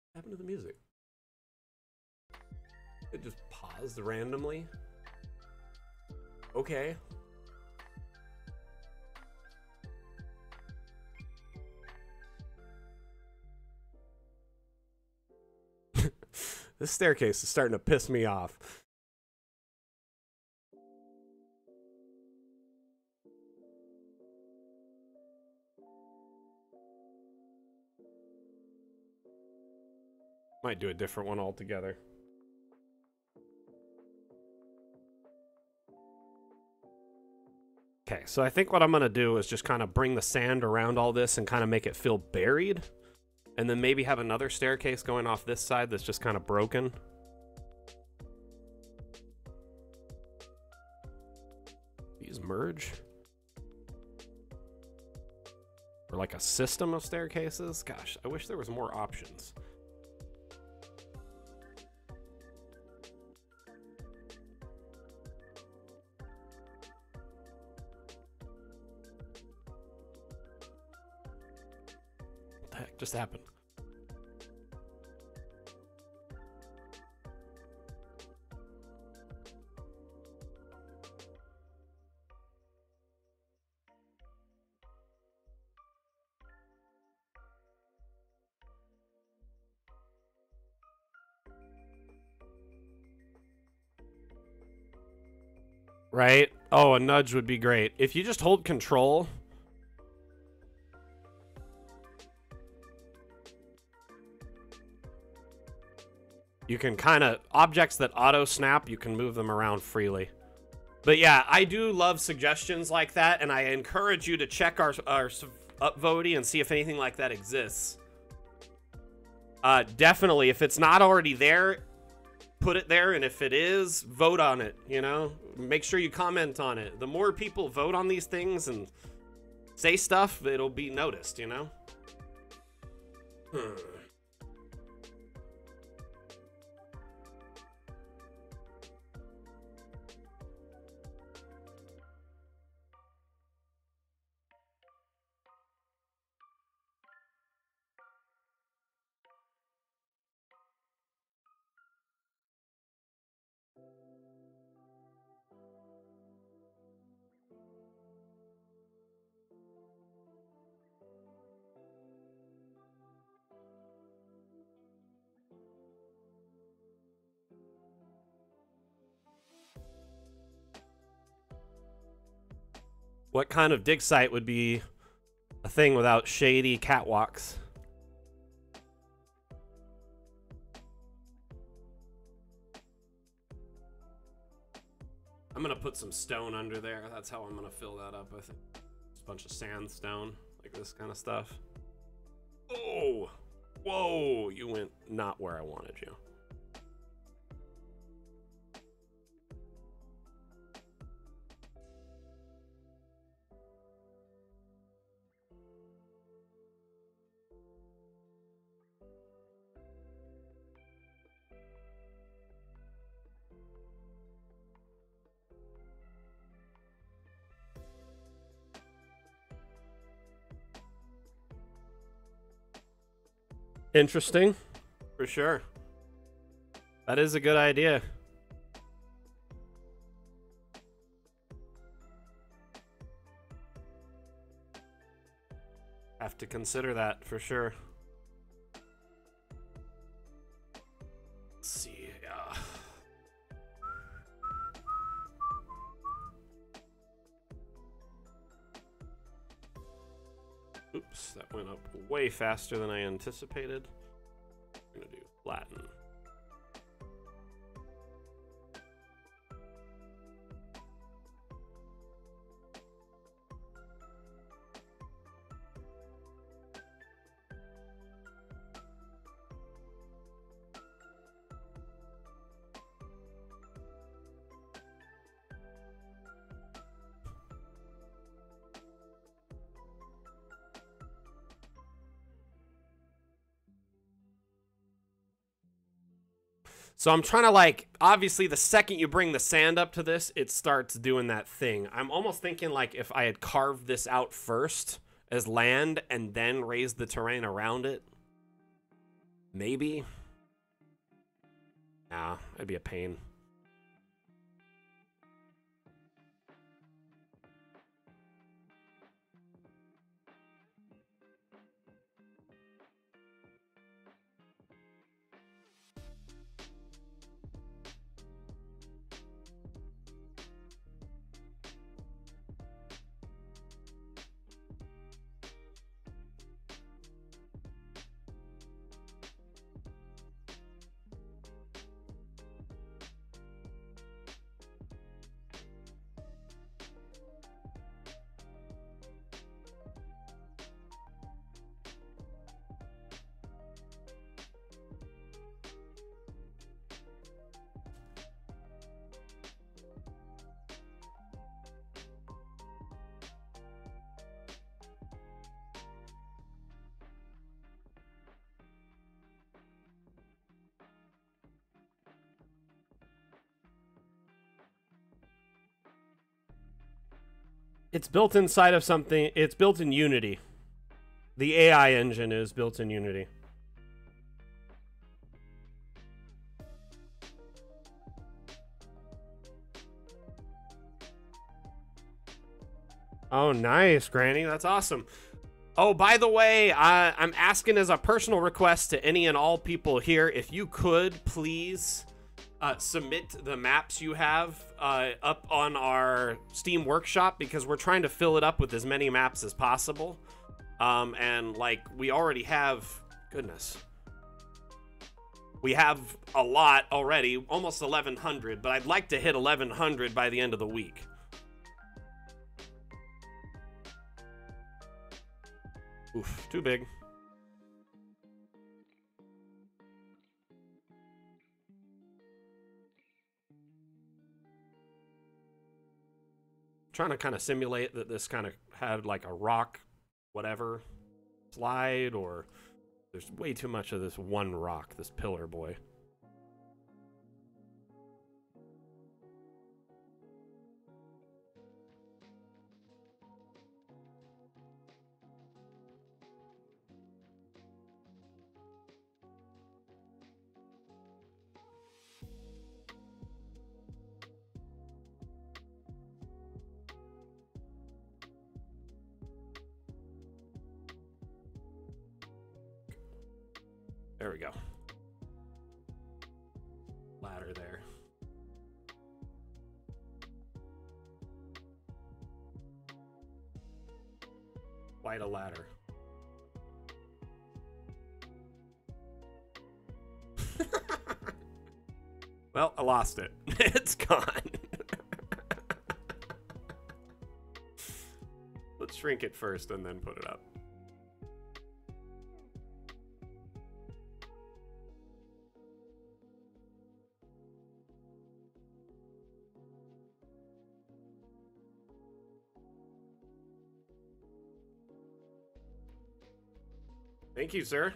What happened to the music? It just paused randomly. Okay. This staircase is starting to piss me off. Might do a different one altogether. Okay, so I think what I'm gonna do is just kind of bring the sand around all this and kind of make it feel buried. And then maybe have another staircase going off this side that's just kind of broken. These merge. Or like a system of staircases. Gosh, I wish there was more options. What the heck just happened? Right? Oh, a nudge would be great. If you just hold control. You can kind of, objects that auto snap, you can move them around freely. But yeah, I do love suggestions like that, and I encourage you to check our upvoting and see if anything like that exists. Definitely, if it's not already there, put it there, and if it is, vote on it, you know? Make sure you comment on it. The more people vote on these things and say stuff, it'll be noticed, you know? What kind of dig site would be a thing without shady catwalks? I'm gonna put some stone under there. That's how I'm gonna fill that up, I think. Just a bunch of sandstone, like this kind of stuff. Oh! Whoa! You went not where I wanted you. Interesting, for sure. That is a good idea. Have to consider that for sure. Let's see. Oops, that went up way faster than I anticipated. I'm gonna do flatten. So I'm trying to, like, obviously the second you bring the sand up to this, it starts doing that thing. I'm almost thinking like if I had carved this out first as land and then raised the terrain around it. Maybe. Nah, it'd be a pain. It's built inside of something. It's built in Unity. The AI engine is built in Unity. Oh, nice, Granny. That's awesome. Oh, by the way, I'm asking as a personal request to any and all people here, if you could please submit the maps you have up on our Steam Workshop, because we're trying to fill it up with as many maps as possible. And like we already have, goodness, we have a lot already, almost 1,100, but I'd like to hit 1,100 by the end of the week. Oof, too big. Trying to kind of simulate that this kind of had like a rock, whatever, slide, or there's way too much of this one rock, this pillar boy. There we go. Ladder there. Quite a ladder. Well, I lost it. It's gone. Let's shrink it first and then put it up. Thank you, sir.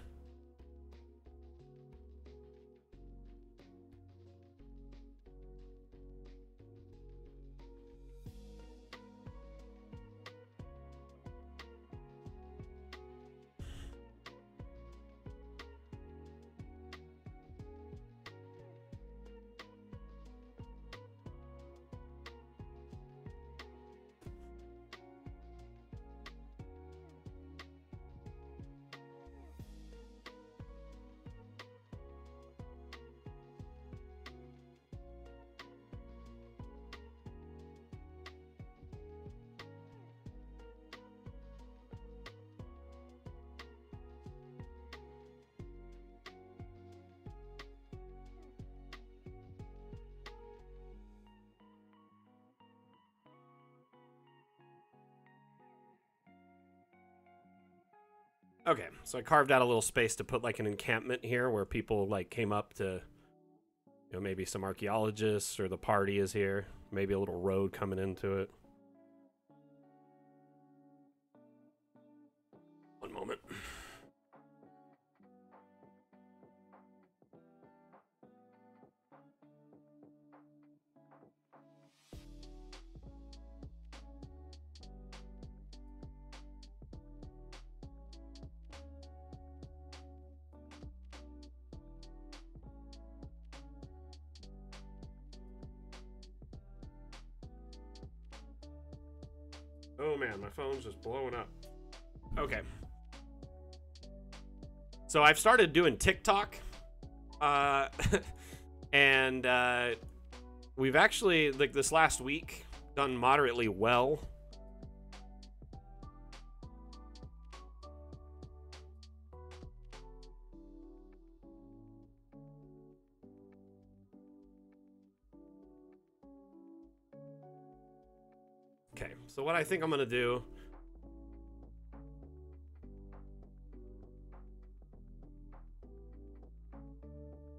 Okay, so I carved out a little space to put like an encampment here where people like came up to, you know, maybe some archaeologists or the party is here. Maybe a little road coming into it. One moment. Oh man, my phone's just blowing up. Okay. So I've started doing TikTok. And we've actually, like this last week, done moderately well. Okay, so what I think I'm gonna do.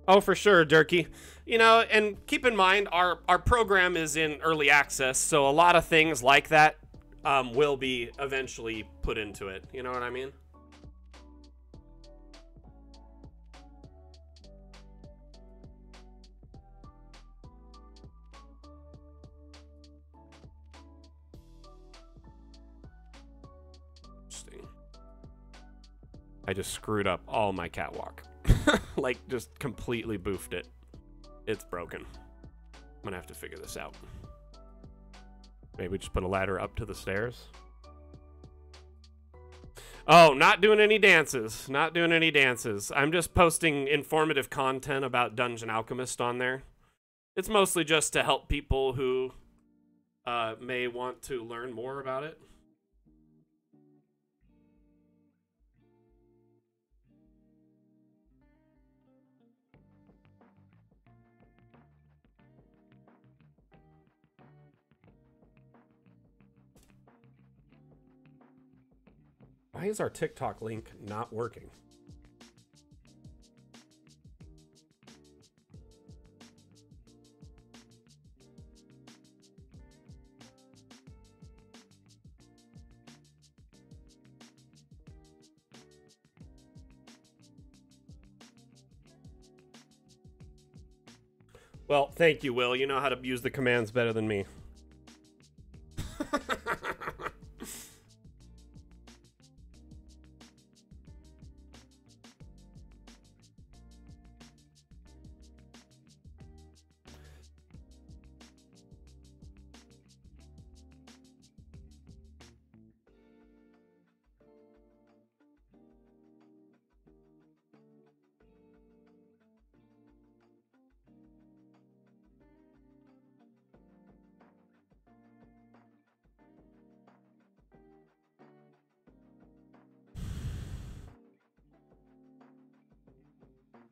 Oh, for sure, Durkee. You know, and keep in mind, our program is in early access, so a lot of things like that will be eventually put into it. You know what I mean? I just screwed up all my catwalk. Like, just completely boofed it. It's broken. I'm gonna have to figure this out. Maybe just put a ladder up to the stairs. Oh, not doing any dances. Not doing any dances. I'm just posting informative content about Dungeon Alchemist on there. It's mostly just to help people who may want to learn more about it. Why is our TikTok link not working? Well, thank you, Will. You know how to use the commands better than me.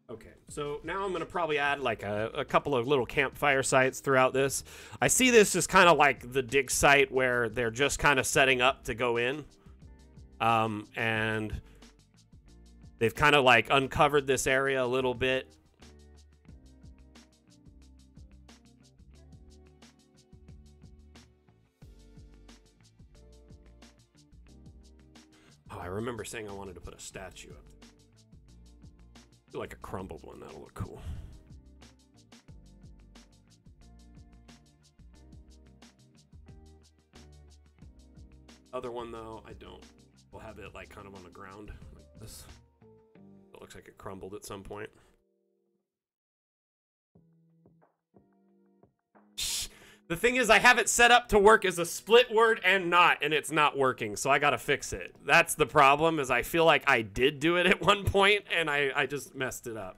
Okay, so now I'm gonna probably add like a couple of little campfire sites throughout this. I see this as kind of like the dig site where they're just kind of setting up to go in. And they've kind of like uncovered this area a little bit. Oh, I remember saying I wanted to put a statue up. Like a crumbled one, that'll look cool. Other one though, I don't. We'll have it like kind of on the ground like this. It looks like it crumbled at some point. The thing is, I have it set up to work as a split word and not, and it's not working, so I gotta fix it. That's the problem, is I feel like I did do it at one point, and I just messed it up.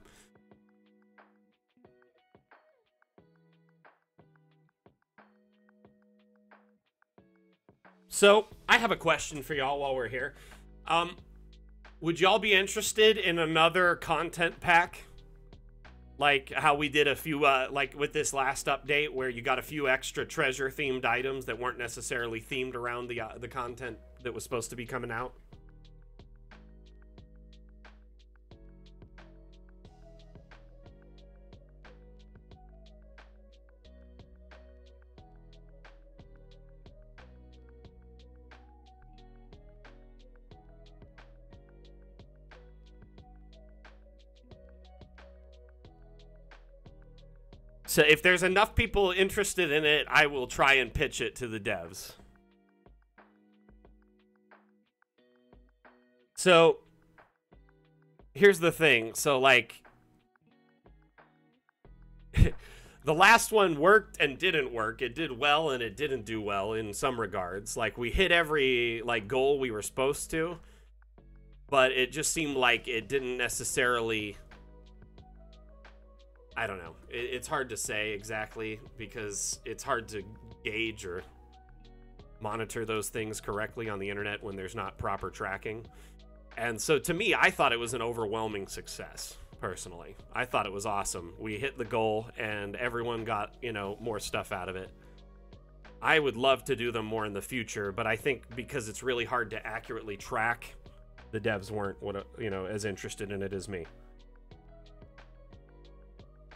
So, I have a question for y'all while we're here. Would y'all be interested in another content pack? Like how we did a few, like with this last update, where you got a few extra treasure-themed items that weren't necessarily themed around the content that was supposed to be coming out. if there's enough people interested in it, I will try and pitch it to the devs. So here's the thing. So like the last one worked and didn't work. It did well and it didn't do well in some regards. Like we hit every like goal we were supposed to, but it just seemed like it didn't necessarily, I don't know. It's hard to say exactly because it's hard to gauge or monitor those things correctly on the internet when there's not proper tracking. And so to me, I thought it was an overwhelming success. Personally, I thought it was awesome. We hit the goal and everyone got, you know, more stuff out of it. I would love to do them more in the future, but I think because it's really hard to accurately track, the devs weren't, you know, as interested in it as me.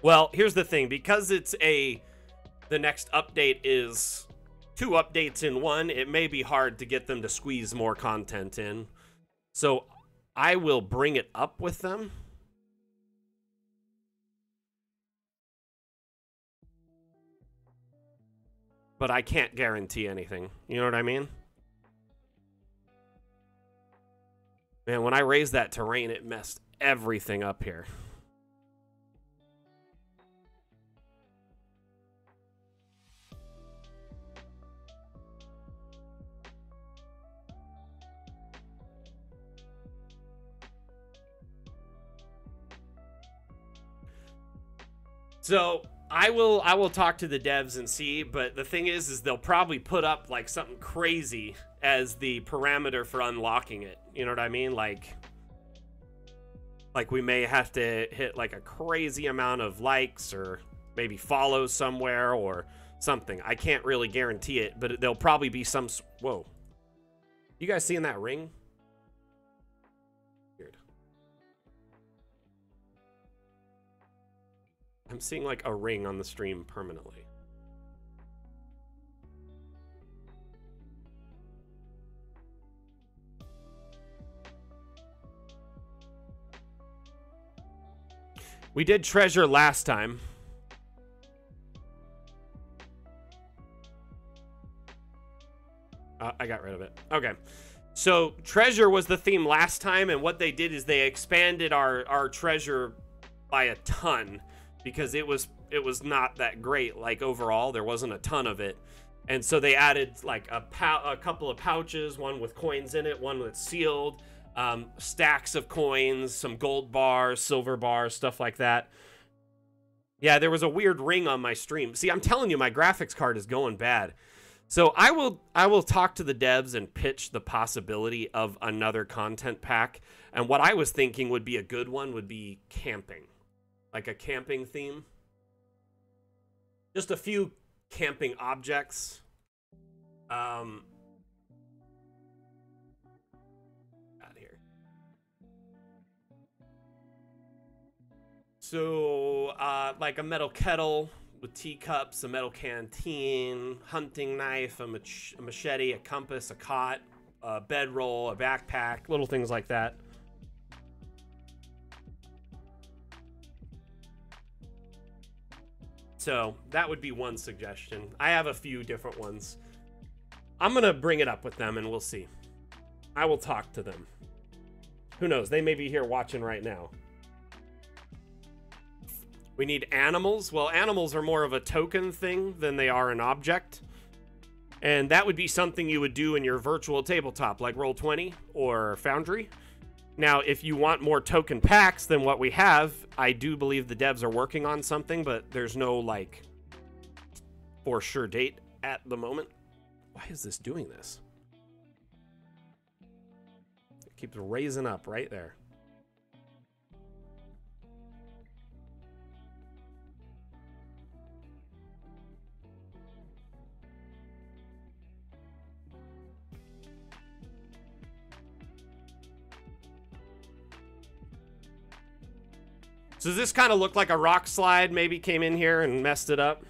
Well, here's the thing, because the next update is 2 updates in one, it may be hard to get them to squeeze more content in. So I will bring it up with them. But I can't guarantee anything. You know what I mean? Man, when I raised that terrain, it messed everything up here. So I will talk to the devs and see, but the thing is they'll probably put up like something crazy as the parameter for unlocking it. You know what I mean? Like we may have to hit like a crazy amount of likes or maybe follows somewhere or something. I can't really guarantee it, but there'll probably be some... Whoa. You guys seeing that ring? Weird. I'm seeing like a ring on the stream permanently. We did treasure last time. I got rid of it. Okay. So treasure was the theme last time, and what they did is they expanded our treasure by a ton because it was not that great. Like overall, there wasn't a ton of it. And so they added like a couple of pouches, one with coins in it, one that's sealed, stacks of coins, some gold bars, silver bars, stuff like that. Yeah, there was a weird ring on my stream. See, I'm telling you, my graphics card is going bad. So I will talk to the devs and pitch the possibility of another content pack. And what I was thinking would be a good one would be camping. Like a camping theme. Just a few camping objects. Out here. So, like a metal kettle with teacups, a metal canteen, hunting knife, a machete, a compass, a cot, a bedroll, a backpack, little things like that. So that would be one suggestion. I have a few different ones. I'm gonna bring it up with them and we'll see. I will talk to them. Who knows? They may be here watching right now. We need animals. Well, animals are more of a token thing than they are an object. And that would be something you would do in your virtual tabletop, like Roll20 or Foundry. Now, if you want more token packs than what we have, I do believe the devs are working on something, but there's no, like, for sure date at the moment. Why is this doing this? It keeps raising up right there. So does this kind of look like a rock slide maybe came in here and messed it up?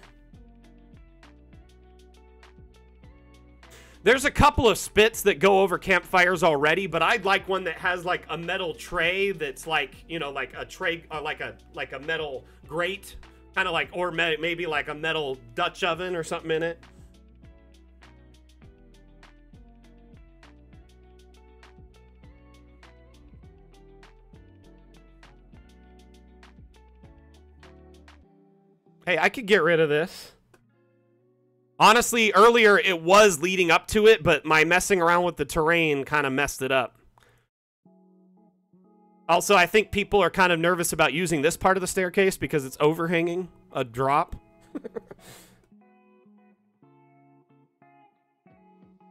There's a couple of spits that go over campfires already, but I'd like one that has like a metal tray that's like, you know, like a tray, like a metal grate Kind of like, or maybe like a metal Dutch oven or something in it. Hey, I could get rid of this. Honestly, earlier it was leading up to it, but my messing around with the terrain kind of messed it up. Also, I think people are kind of nervous about using this part of the staircase because it's overhanging a drop.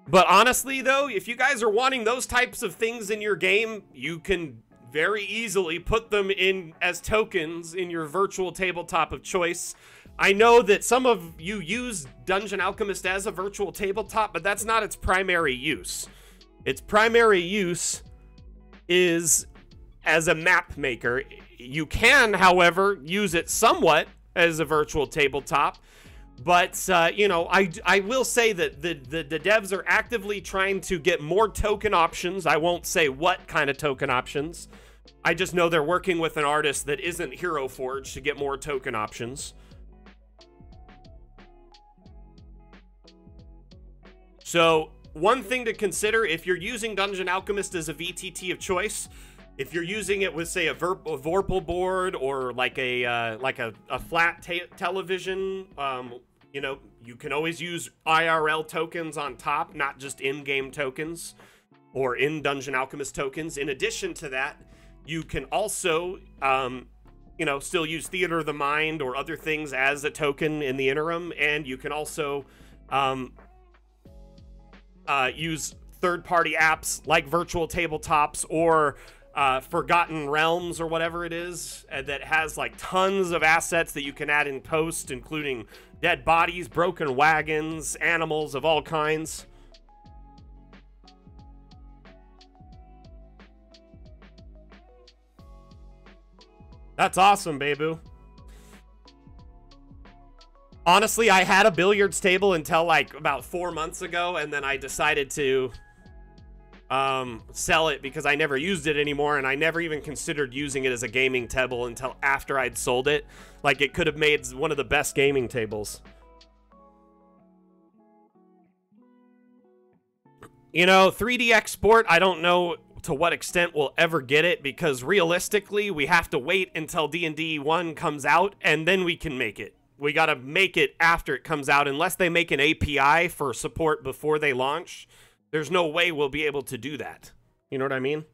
But honestly, though, if you guys are wanting those types of things in your game, you can very easily put them in as tokens in your virtual tabletop of choice. I know that some of you use Dungeon Alchemist as a virtual tabletop, but that's not its primary use. Its primary use is as a map maker. You can, however, use it somewhat as a virtual tabletop, but, you know, I will say that the devs are actively trying to get more token options. I won't say what kind of token options. I just know they're working with an artist that isn't Hero Forge to get more token options. So, one thing to consider if you're using Dungeon Alchemist as a VTT of choice, if you're using it with, say, a Vorpal board or like a flat television, you know, you can always use IRL tokens on top, not just in-game tokens or in Dungeon Alchemist tokens. In addition to that, you can also, you know, still use Theater of the Mind or other things as a token in the interim, and you can also use third-party apps like virtual tabletops or Forgotten Realms or whatever it is that has like tons of assets that you can add in post, including dead bodies, broken wagons, animals of all kinds. That's awesome, Babu. Honestly, I had a billiards table until like about 4 months ago, and then I decided to sell it because I never used it anymore, and I never even considered using it as a gaming table until after I'd sold it. Like, it could have made one of the best gaming tables. You know, 3D export, I don't know to what extent we'll ever get it, because realistically, we have to wait until D&D 1 comes out, and then we can make it. We gotta make it after it comes out, unless they make an API for support before they launch. There's no way we'll be able to do that. You know what I mean?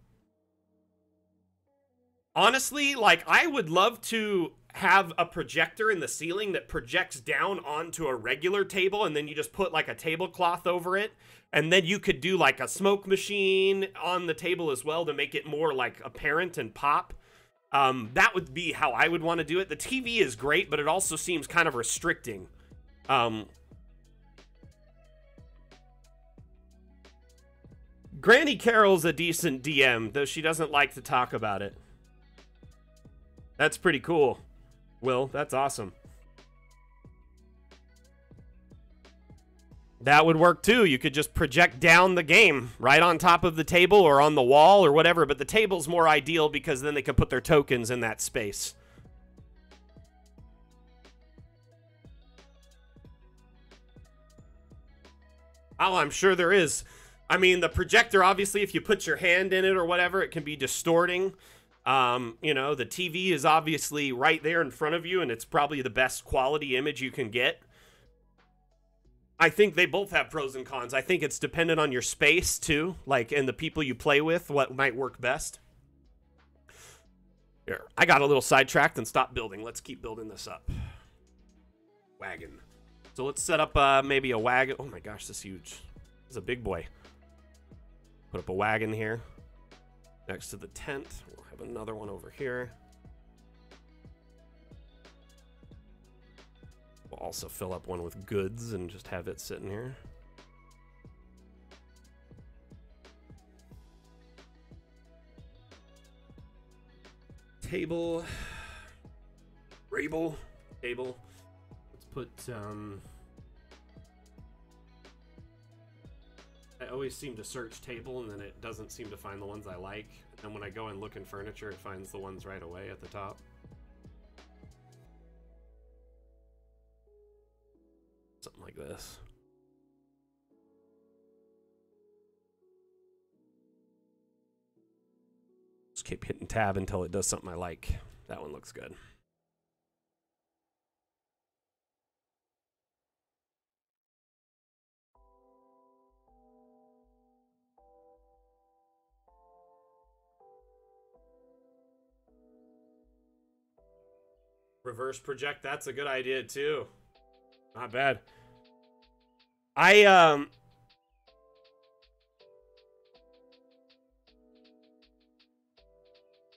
Honestly, like, I would love to have a projector in the ceiling that projects down onto a regular table, and then you just put like a tablecloth over it, and then you could do like a smoke machine on the table as well to make it more like apparent and pop. That would be how I would want to do it. The TV is great, but it also seems kind of restricting. Granny Carol's a decent DM, though she doesn't like to talk about it. That's pretty cool, Will. That's awesome. That would work too. You could just project down the game right on top of the table or on the wall or whatever, but the table's more ideal because then they can put their tokens in that space. Oh, I'm sure there is. I mean, the projector, obviously, if you put your hand in it or whatever, it can be distorting. You know, the TV is obviously right there in front of you, and it's probably the best quality image you can get. I think they both have pros and cons. I think it's dependent on your space, too, like, and the people you play with, what might work best. Here, I got a little sidetracked and stopped building. Let's keep building this up. Wagon. So let's set up maybe a wagon. Oh my gosh, this is huge. This is a big boy. Put up a wagon here next to the tent. We'll have another one over here. We'll also fill up one with goods and just have it sitting here. Table. Rabel. Table. Let's put, I always seem to search table and then it doesn't seem to find the ones I like. And when I go and look in furniture, it finds the ones right away at the top. Something like this. Just keep hitting tab until it does something I like. That one looks good. Reverse project, that's a good idea too. Not bad.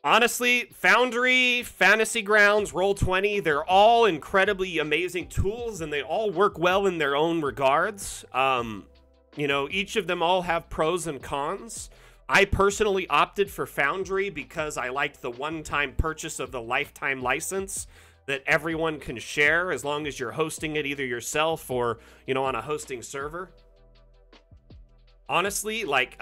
Honestly, Foundry, Fantasy Grounds, Roll20, they're all incredibly amazing tools and they all work well in their own regards. You know, each of them all have pros and cons. I personally opted for Foundry because I liked the one-time purchase of the lifetime license that everyone can share as long as you're hosting it either yourself or, you know, on a hosting server. Honestly, like,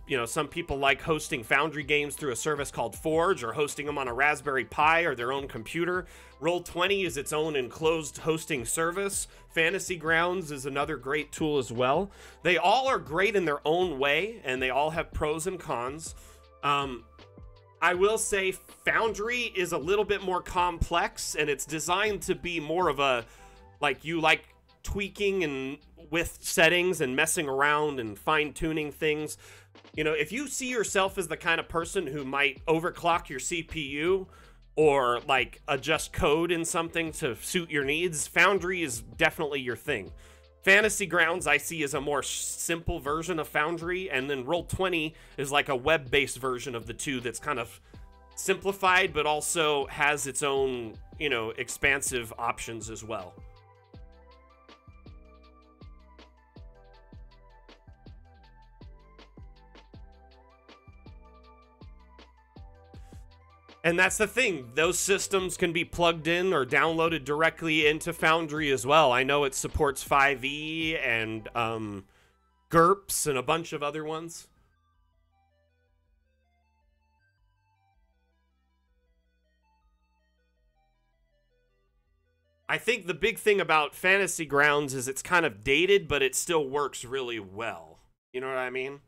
you know, some people like hosting Foundry games through a service called Forge or hosting them on a Raspberry Pi or their own computer. Roll20 is its own enclosed hosting service. Fantasy Grounds is another great tool as well. They all are great in their own way, and they all have pros and cons. I will say Foundry is a little bit more complex, and it's designed to be more of a, like, you like tweaking and with settings and messing around and fine-tuning things. You know, if you see yourself as the kind of person who might overclock your CPU or like adjust code in something to suit your needs, Foundry is definitely your thing. Fantasy Grounds I see as a more simple version of Foundry, and then Roll20 is like a web-based version of the two that's kind of simplified but also has its own, you know, expansive options as well. And that's the thing, those systems can be plugged in or downloaded directly into Foundry as well. I know it supports 5e and GURPS and a bunch of other ones. I think the big thing about Fantasy Grounds is it's kind of dated, but it still works really well. You know what I mean?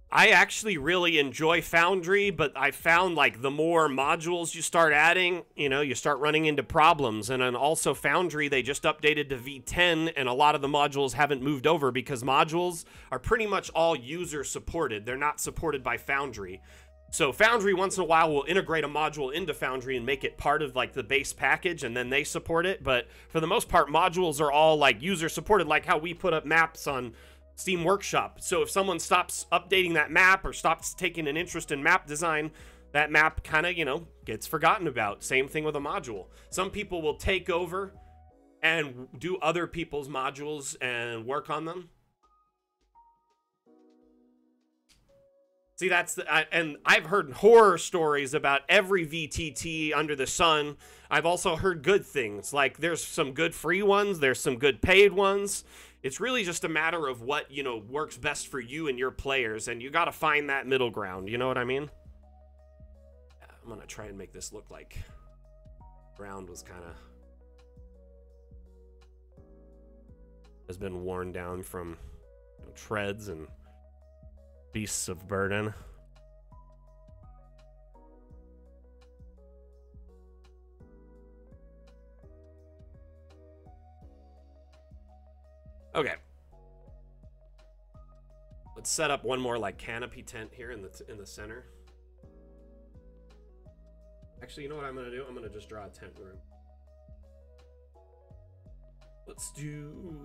I actually really enjoy Foundry, but I found like the more modules you start adding, you know, you start running into problems. And then also Foundry, they just updated to V10 and a lot of the modules haven't moved over because modules are pretty much all user supported. They're not supported by Foundry. So Foundry once in a while will integrate a module into Foundry and make it part of like the base package and then they support it. But for the most part, modules are all like user supported, like how we put up maps on Steam Workshop. So if someone stops updating that map or stops taking an interest in map design, that map kind of, you know, gets forgotten about. Same thing with a module. Some people will take over and do other people's modules and work on them. See, that's the, and I've heard horror stories about every VTT under the sun. I've also heard good things. Like there's some good free ones, there's some good paid ones. It's really just a matter of what, you know, works best for you and your players, and you got to find that middle ground. You know what I mean? I'm going to try and make this look like ground was kind of has been worn down from, you know, treads and beasts of burden. Okay. Let's set up one more like canopy tent here in the center. Actually, you know what I'm gonna do? I'm gonna just draw a tent room. Let's do.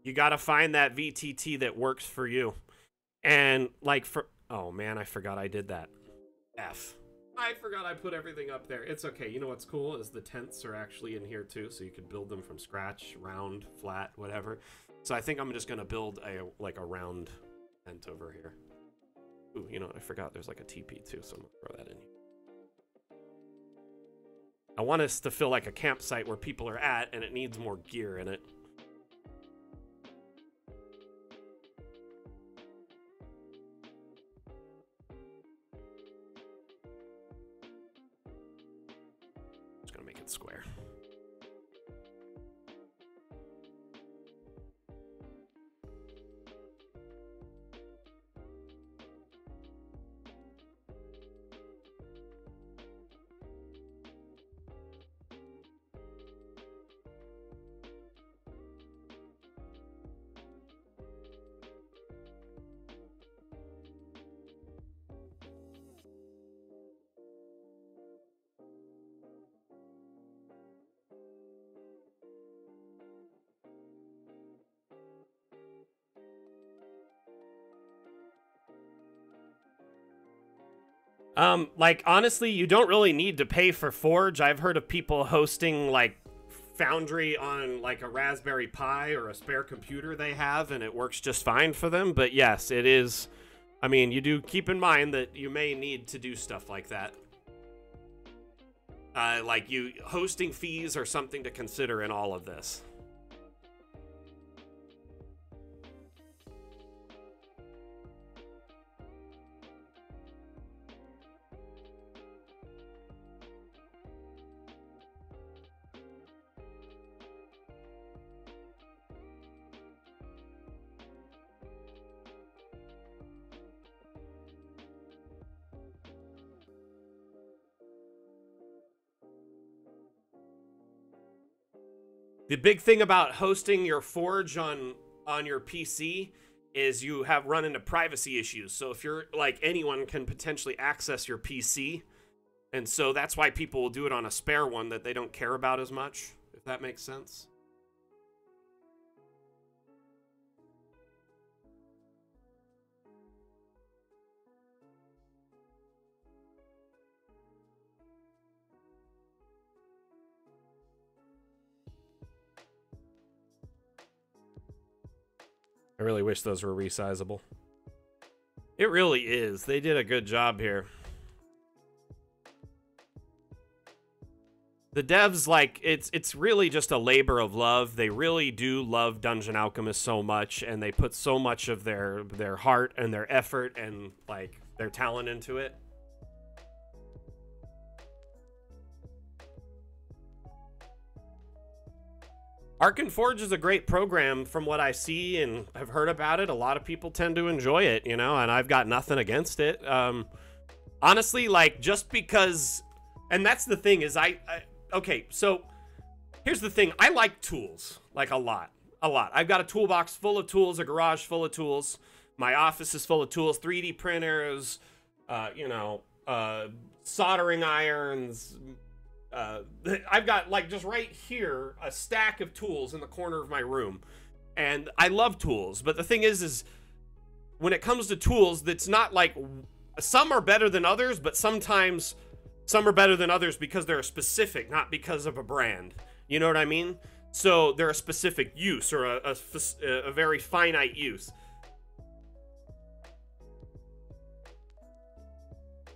You got to find that VTT that works for you. And like oh man, I forgot I did that. I forgot I put everything up there. It's okay. You know what's cool is the tents are actually in here too, so you could build them from scratch, round, flat, whatever. So I think I'm just gonna build a round tent over here. Ooh, you know, I forgot there's like a TP too, so I'm gonna throw that in here. I want us to feel like a campsite where people are at, and it needs more gear in it. Just gonna make it square. Like, honestly, you don't really need to pay for Forge. I've heard of people hosting, like, Foundry on, like, a Raspberry Pi or a spare computer they have, and it works just fine for them. But, yes, it is... I mean, you do keep in mind that you may need to do stuff like that. Like, hosting fees are something to consider in all of this. The big thing about hosting your Forge on your PC is you have run into privacy issues. So if you're like, anyone can potentially access your PC. And so that's why people will do it on a spare one that they don't care about as much, if that makes sense. I really wish those were resizable. It really is. They did a good job here. The devs, like, it's really just a labor of love. They really do love Dungeon Alchemist so much, and they put so much of their heart and their effort and, like, their talent into it. Arkan Forge is a great program from what I see and have heard about it. A lot of people tend to enjoy it, you know, and I've got nothing against it. Honestly, like, just because... And that's the thing is okay, so here's the thing. I like tools, like, a lot. I've got a toolbox full of tools, a garage full of tools. My office is full of tools, 3D printers, you know, soldering irons... I've got, like, just right here a stack of tools in the corner of my room, and I love tools. But the thing is when it comes to tools, that's not like, some are better than others, but sometimes some are better than others because they're specific, not because of a brand. You know what I mean? So they're a specific use, or a very finite use.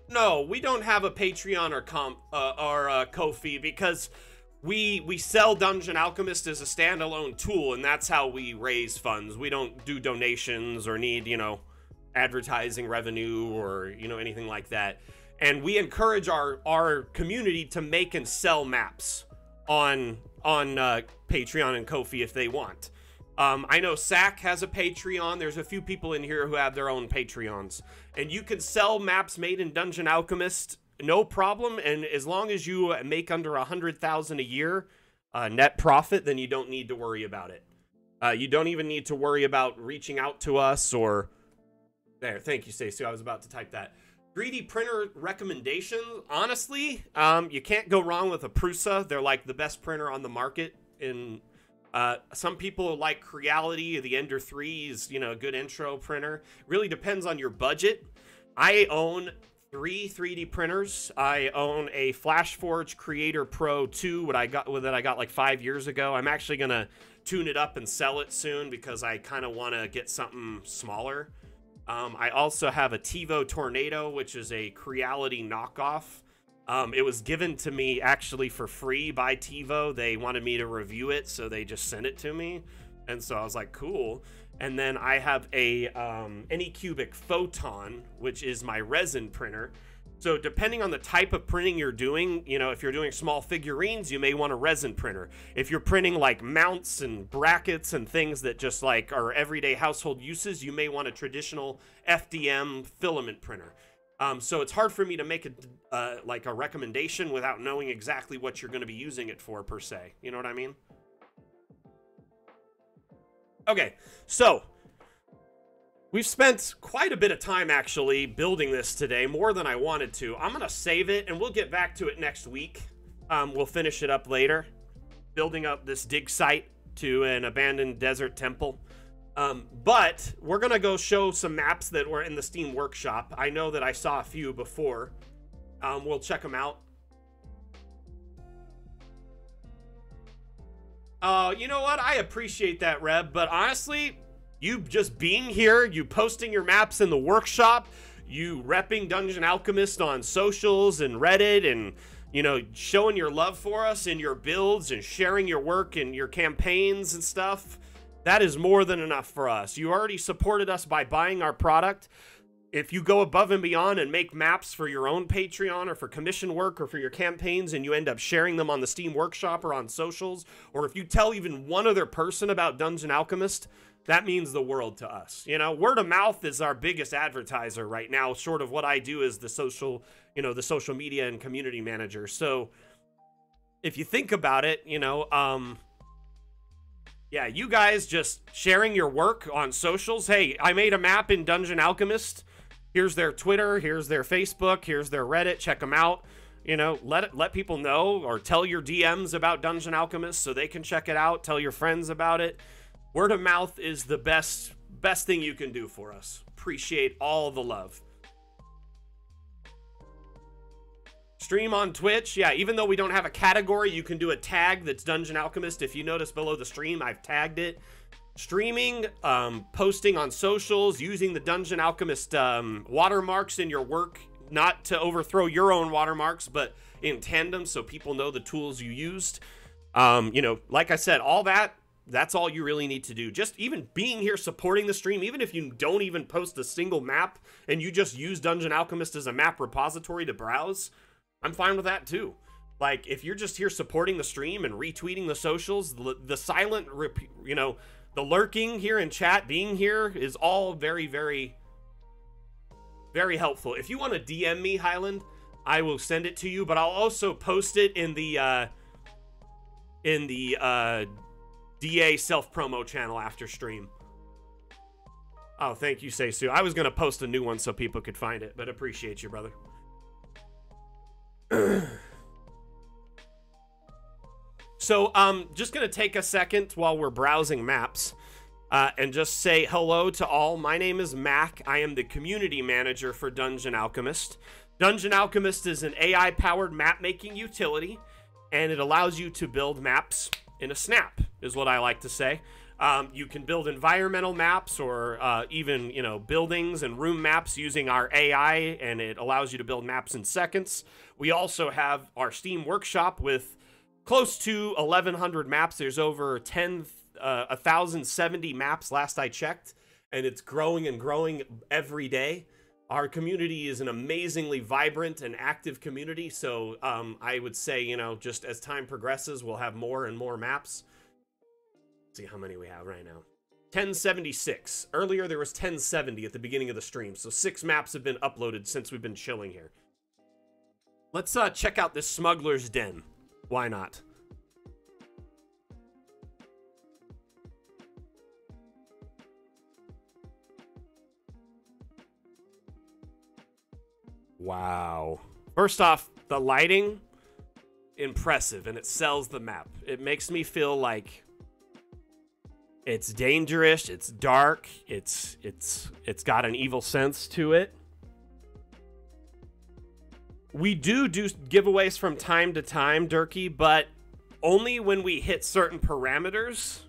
No, we don't have a Patreon or Ko-fi because we sell Dungeon Alchemist as a standalone tool, and that's how we raise funds. We don't do donations or need, you know, advertising revenue or, you know, anything like that. And we encourage our community to make and sell maps on Patreon and Ko-fi if they want. I know Sack has a Patreon. There's a few people in here who have their own Patreons. And you can sell maps made in Dungeon Alchemist, no problem. And as long as you make under 100,000 a year net profit, then you don't need to worry about it. You don't even need to worry about reaching out to us or... There, thank you, Stacey. I was about to type that. 3D printer recommendations. Honestly, you can't go wrong with a Prusa. They're like the best printer on the market in Some people like Creality. The Ender 3 is, you know, a good intro printer. Really depends on your budget. I own 3 3D printers. I own a FlashForge Creator Pro 2, that I got like 5 years ago. I'm actually gonna tune it up and sell it soon because I kind of want to get something smaller. I also have a TiVo Tornado, which is a Creality knockoff. It was given to me actually for free by TiVo. They wanted me to review it, so they just sent it to me. And so I was like, cool. And then I have a Anycubic Photon, which is my resin printer. So depending on the type of printing you're doing, you know, if you're doing small figurines, you may want a resin printer. If you're printing like mounts and brackets and things that just like are everyday household uses, you may want a traditional FDM filament printer. So it's hard for me to make like a recommendation without knowing exactly what you're going to be using it for per se. You know what I mean? Okay, so we've spent quite a bit of time actually building this today, more than I wanted to. I'm going to save it and we'll get back to it next week. We'll finish it up later, building up this dig site to an abandoned desert temple. But we're going to go show some maps that were in the Steam Workshop. I know that I saw a few before. We'll check them out. You know what? I appreciate that, Reb, but honestly, you just being here, you posting your maps in the workshop, you repping Dungeon Alchemist on socials and Reddit, and, you know, showing your love for us in your builds and sharing your work and your campaigns and stuff, that is more than enough for us. You already supported us by buying our product. If you go above and beyond and make maps for your own Patreon or for commission work or for your campaigns and you end up sharing them on the Steam Workshop or on socials, or if you tell even one other person about Dungeon Alchemist, that means the world to us. You know, word of mouth is our biggest advertiser right now, short of what I do as the social, you know, the social media and community manager. So if you think about it, you know, yeah, you guys just sharing your work on socials. Hey, I made a map in Dungeon Alchemist. Here's their Twitter, here's their Facebook, here's their Reddit. Check them out. You know, let people know, or tell your DMs about Dungeon Alchemist so they can check it out. Tell your friends about it. Word of mouth is the best thing you can do for us. Appreciate all the love. Stream on Twitch. Yeah, even though we don't have a category, you can do a tag that's Dungeon Alchemist. If you notice below the stream, I've tagged it. Streaming, posting on socials, using the Dungeon Alchemist watermarks in your work, not to overthrow your own watermarks, but in tandem so people know the tools you used. You know, like I said, all that's all you really need to do. Just even being here supporting the stream, even if you don't even post a single map and you just use Dungeon Alchemist as a map repository to browse, I'm fine with that too. Like, if you're just here supporting the stream and retweeting the socials, the silent, you know, the lurking here in chat, being here is all very, very, very helpful. If you want to DM me, Highland, I will send it to you, but I'll also post it in the DA self-promo channel after stream. Oh, thank you, Seisu. I was going to post a new one so people could find it, but appreciate you, brother. So, just going to take a second while we're browsing maps and just say hello to all. My name is Mac. I am the community manager for Dungeon Alchemist. Dungeon Alchemist is an AI-powered map-making utility, and it allows you to build maps in a snap, is what I like to say. You can build environmental maps or even, you know, buildings and room maps using our AI, and it allows you to build maps in seconds. We also have our Steam Workshop with close to 1,100 maps. There's over 1,070 maps last I checked, and it's growing and growing every day. Our community is an amazingly vibrant and active community, so I would say, you know, just as time progresses, we'll have more and more maps. Let's see how many we have right now. 1076. Earlier there was 1070 at the beginning of the stream, so 6 maps have been uploaded since we've been chilling here. Let's check out this Smuggler's Den. Why not? Wow. First off, the lighting, impressive, and it sells the map. It makes me feel like It's dangerous, it's dark, it's got an evil sense to it. We do giveaways from time to time, Durkee, but only when we hit certain parameters.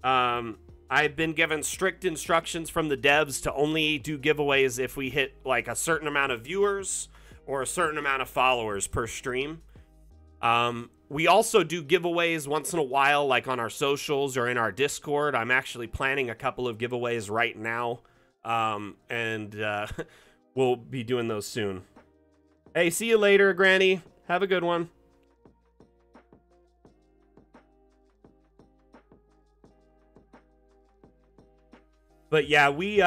I've been given strict instructions from the devs to only do giveaways if we hit like a certain amount of viewers or a certain amount of followers per stream. We also do giveaways once in a while, like on our socials or in our Discord. I'm actually planning a couple of giveaways right now, and we'll be doing those soon. Hey, see you later, Granny. Have a good one. But yeah, we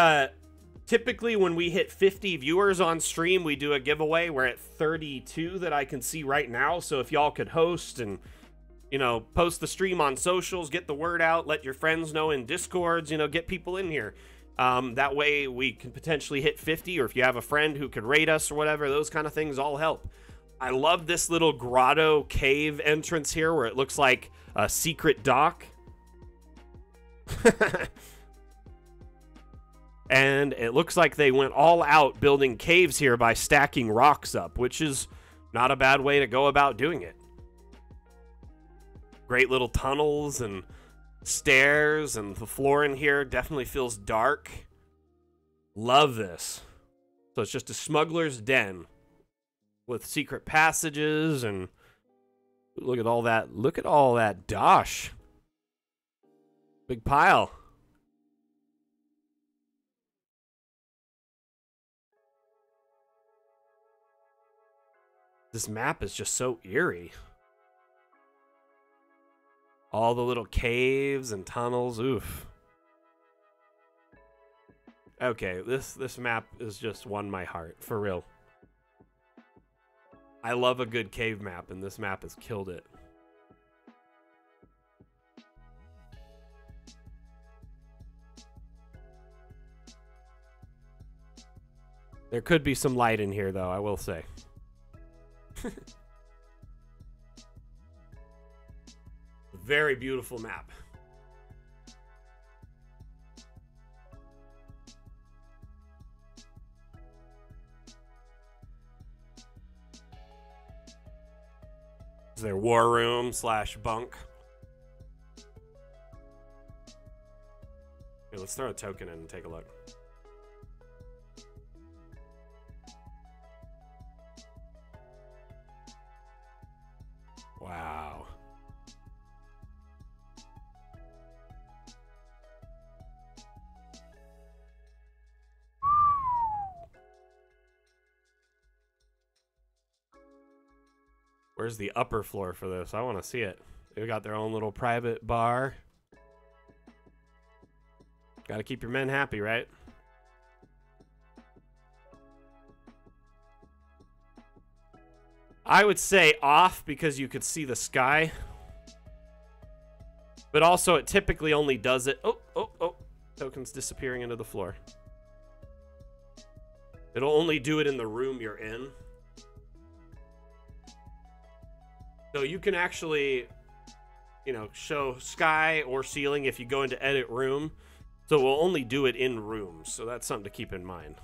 typically when we hit 50 viewers on stream, we do a giveaway. We're at 32 that I can see right now. So if y'all could host and, you know, post the stream on socials, get the word out, let your friends know in Discords, you know, get people in here. That way we can potentially hit 50, or if you have a friend who could rate us or whatever, those kind of things all help. I love this little grotto cave entrance here where it looks like a secret dock. And it looks like they went all out building caves here by stacking rocks up, which is not a bad way to go about doing it. Great little tunnels and stairs, and the floor in here definitely feels dark. Love this. So it's just a smuggler's den with secret passages, and look at all that. Look at all that dosh. Big pile. This map is just so eerie. All the little caves and tunnels, oof. Okay, this map is just won my heart, for real. I love a good cave map, and this map has killed it. There could be some light in here, though, I will say. Very beautiful map. Is their war room / bunk? Okay, let's throw a token in and take a look. Wow. Where's the upper floor for this? I want to see it. They've got their own little private bar. Got to keep your men happy, right? I would say off because you could see the sky. But also it typically only does it. Oh. Token's disappearing into the floor. It'll only do it in the room you're in. So you can actually, you know, show sky or ceiling if you go into edit room. So we'll only do it in rooms. So that's something to keep in mind.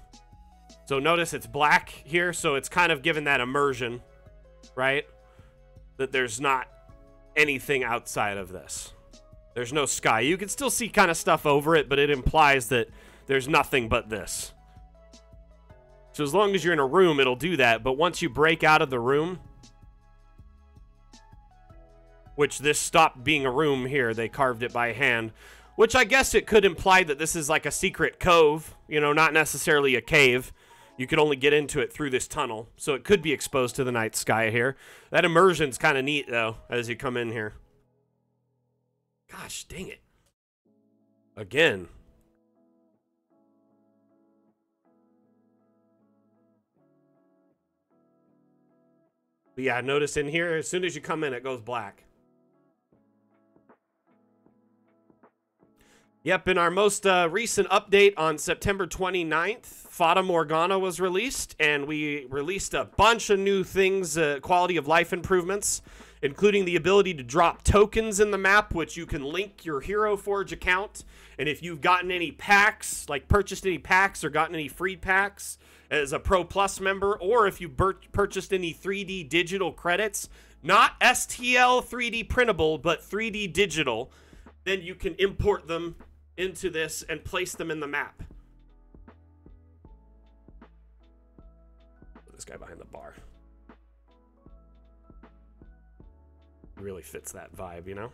So notice it's black here. So it's kind of given that immersion. Right? That there's not anything outside of this. There's no sky. You can still see kind of stuff over it, but it implies that there's nothing but this. So as long as you're in a room, it'll do that. But once you break out of the room, which this stopped being a room here, they carved it by hand, which I guess it could imply that this is like a secret cove, you know, not necessarily a cave. You could only get into it through this tunnel, so it could be exposed to the night sky here. That immersion's kind of neat, though, as you come in here. Gosh, dang it. Again. But yeah, notice in here, as soon as you come in, it goes black. Yep, in our most recent update on September 29th, Fata Morgana was released, and we released a bunch of new things, quality of life improvements. including the ability to drop tokens in the map, which you can link your Hero Forge account. And if you've gotten any packs, like purchased any packs or gotten any free packs as a Pro Plus member, or if you purchased any 3D digital credits, not STL 3D printable, but 3D digital, then you can import them into this and place them in the map. This guy behind the bar really fits that vibe, you know?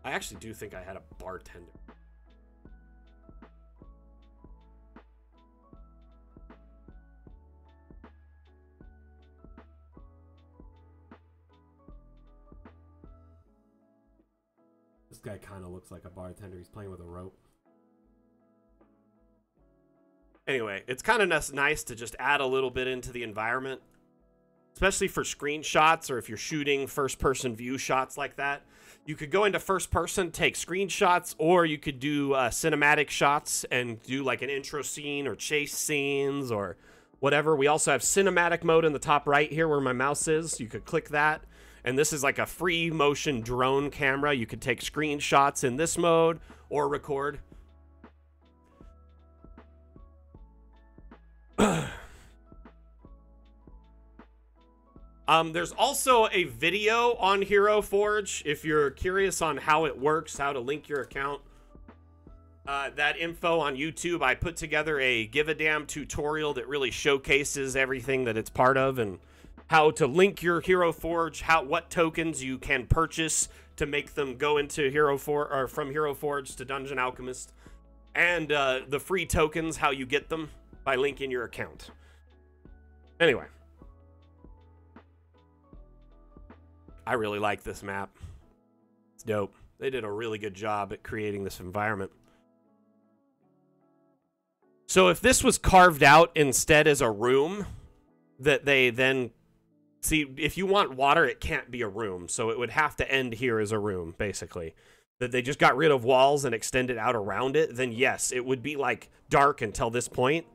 I actually do think I had a bartender. This guy kind of looks like a bartender. He's playing with a rope. Anyway, it's kind of nice to just add a little bit into the environment, especially for screenshots or if you're shooting first-person view shots like that. You could go into first-person, take screenshots, or you could do cinematic shots and do like an intro scene or chase scenes or whatever. We also have cinematic mode in the top right here where my mouse is. You could click that, and this is like a free motion drone camera. You could take screenshots in this mode or record. There's also a video on Hero Forge if you're curious on how it works, how to link your account. That info on YouTube, I put together a give a damn tutorial that really showcases everything that it's part of and how to link your Hero Forge, what tokens you can purchase to make them go into Hero Forge or from Hero Forge to Dungeon Alchemist, and the free tokens, how you get them by linking your account. Anyway, I really like this map. It's dope. They did a really good job at creating this environment. So if this was carved out instead as a room, that they then... See, if you want water, it can't be a room. So it would have to end here as a room, basically. That they just got rid of walls and extended out around it, then yes, it would be like dark until this point.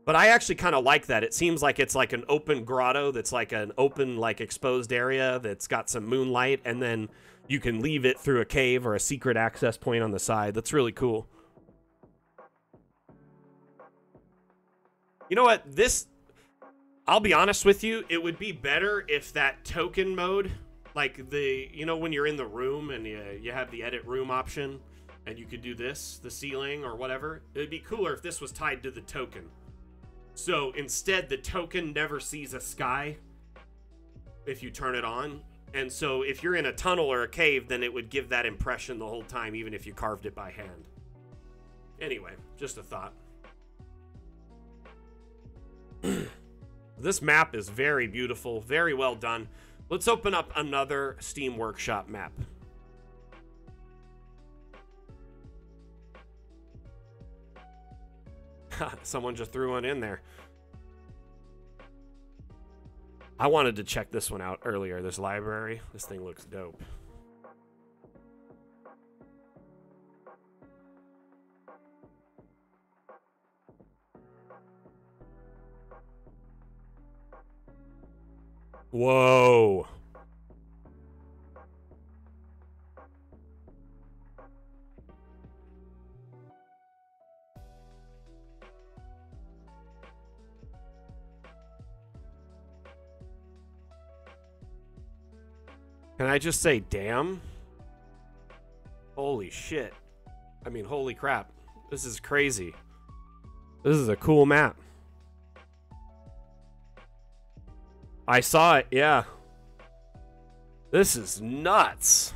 But I actually kind of like that. It seems like it's like an open grotto that's like an open, like exposed area that's got some moonlight, and then you can leave it through a cave or a secret access point on the side. That's really cool. You know what? This, I'll be honest with you, it would be better if that token mode, like the, you know, when you're in the room and you have the edit room option and you could do this, the ceiling or whatever. It'd be cooler if this was tied to the token. So instead, the token never sees a sky if you turn it on. And so if you're in a tunnel or a cave, then it would give that impression the whole time, even if you carved it by hand. Anyway, just a thought. This map is very beautiful, very well done. Let's open up another Steam Workshop map. Someone just threw one in there. I wanted to check this one out earlier, this library. This thing looks dope. Whoa. Can I just say, damn? Holy shit. I mean, holy crap. This is crazy. This is a cool map. I saw it, yeah. This is nuts.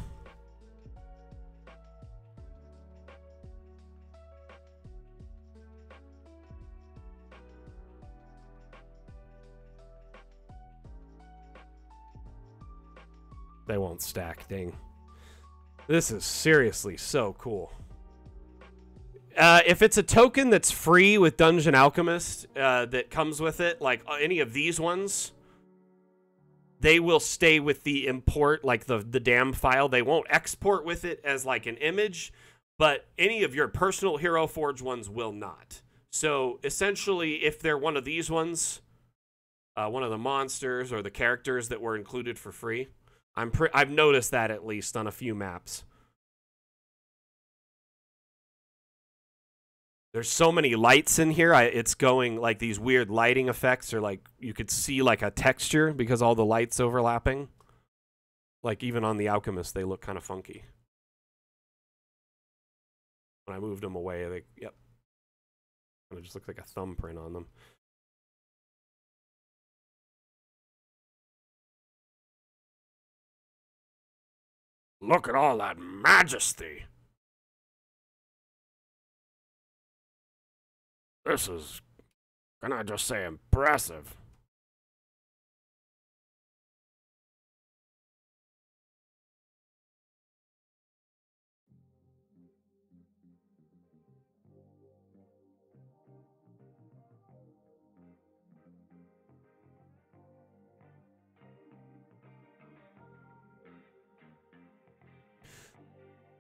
They won't stack, dang. This is seriously so cool. If it's a token that's free with Dungeon Alchemist that comes with it, like any of these ones, they will stay with the import, like the damn file. They won't export with it as like an image, but any of your personal Hero Forge ones will not. So essentially, if they're one of these ones, one of the monsters or the characters that were included for free. I've noticed that at least on a few maps. There's so many lights in here. It's going like these weird lighting effects, or like you could see like a texture because all the lights overlapping. Like even on the Alchemist, they look kind of funky. When I moved them away, they yep, it just looked like a thumbprint on them. Look at all that majesty. This is, can I just say, impressive.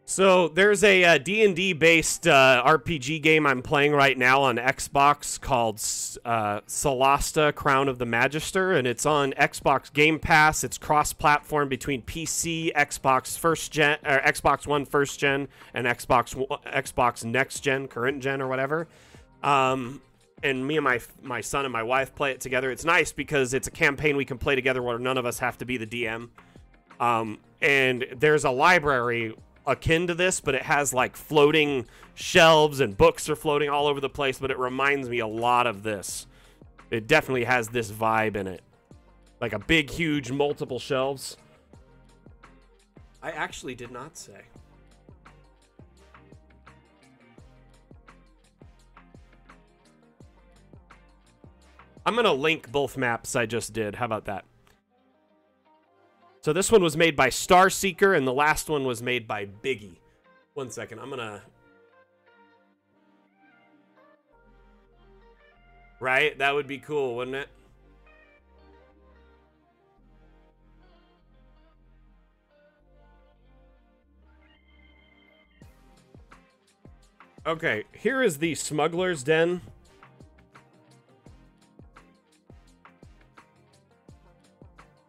So there's a D&D based RPG game I'm playing right now on Xbox called Solasta Crown of the Magister, and it's on Xbox Game Pass. It's cross-platform between PC, Xbox first gen, or Xbox One first gen, and Xbox next gen, current gen, or whatever. And me and my son and my wife play it together. It's nice because it's a campaign we can play together where none of us have to be the DM. And there's a library akin to this, but it has like floating shelves and books are floating all over the place, but it reminds me a lot of this. It definitely has this vibe in it. Like a big, huge, multiple shelves. I actually did not say. I'm going to link both maps I just did. How about that? So this one was made by Starseeker, and the last one was made by Biggie. One second, I'm gonna... Right? That would be cool, wouldn't it? Okay, here is the Smuggler's Den.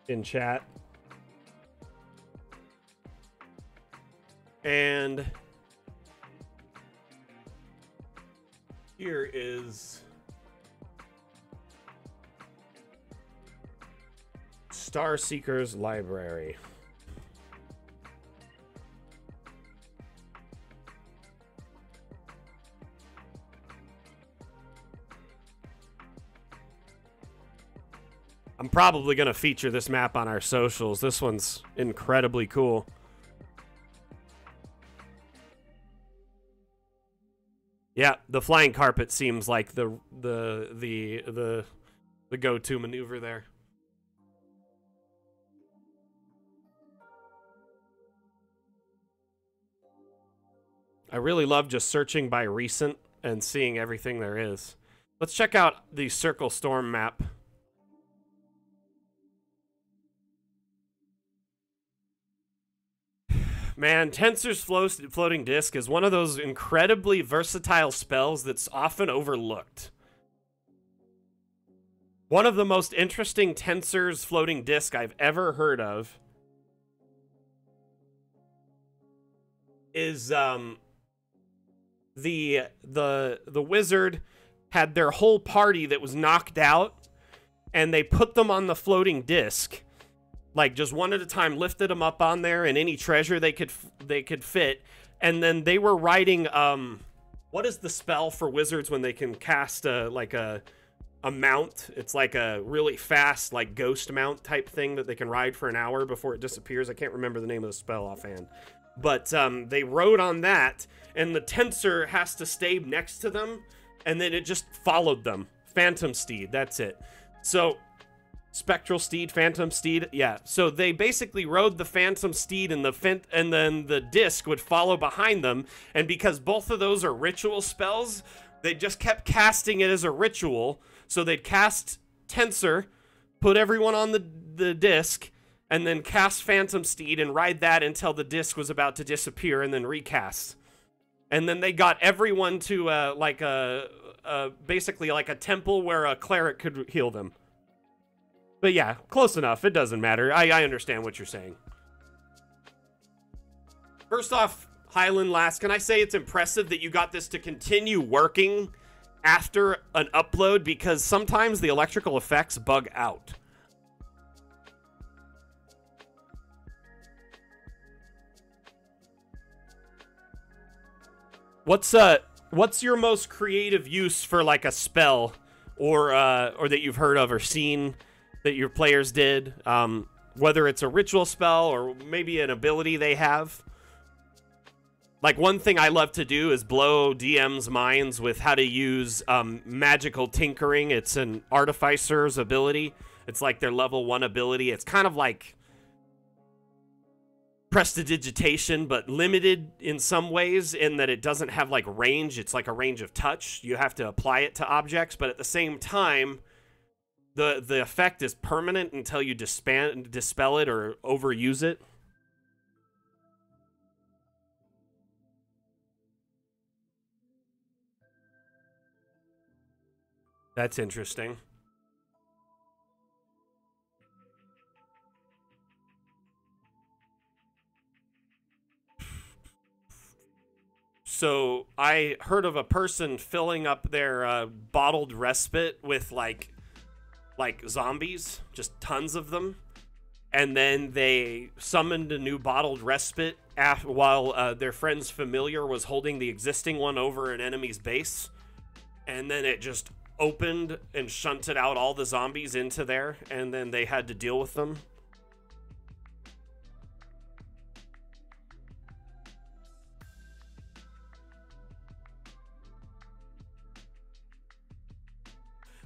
In chat. And here is Starseeker's library. I'm probably going to feature this map on our socials. This one's incredibly cool. Yeah, the flying carpet seems like the go-to maneuver there. I really love just searching by recent and seeing everything there is. Let's check out the Circle Storm map. Man, Tensor's Floating Disc is one of those incredibly versatile spells that's often overlooked. One of the most interesting Tensor's Floating Disc I've ever heard of is the wizard had their whole party that was knocked out, and they put them on the floating disc. Like, just one at a time, lifted them up on there, and any treasure they could fit. And then they were writing, what is the spell for wizards when they can cast, like a mount? It's like a really fast, like, ghost mount type thing that they can ride for an hour before it disappears. I can't remember the name of the spell offhand. But they rode on that, and the Tensor has to stay next to them, and then it just followed them. Phantom Steed, that's it. So... Spectral Steed, Phantom Steed, yeah. So they basically rode the Phantom Steed, and then the disc would follow behind them. And because both of those are ritual spells, they just kept casting it as a ritual. So they'd cast Tensor, put everyone on the disc, and then cast Phantom Steed and ride that until the disc was about to disappear, and then recast. And then they got everyone to basically like a temple where a cleric could heal them. But yeah, close enough. It doesn't matter. I understand what you're saying. First off, Highland Lass, can I say it's impressive that you got this to continue working after an upload, because sometimes the electrical effects bug out. What's your most creative use for like a spell or that you've heard of or seen that your players did? Whether it's a ritual spell or maybe an ability they have. Like, one thing I love to do is blow DM's minds with how to use magical tinkering. It's an artificer's ability. It's like their level 1 ability. It's kind of like prestidigitation, but limited in some ways in that it doesn't have like range. It's like a range of touch. You have to apply it to objects, but at the same time, the effect is permanent until you dispel it or overuse it. That's interesting. So I heard of a person filling up their bottled respite with like zombies, just tons of them, and then they summoned a new bottled respite while their friend's familiar was holding the existing one over an enemy's base, and then it just opened and shunted out all the zombies into there, and then they had to deal with them.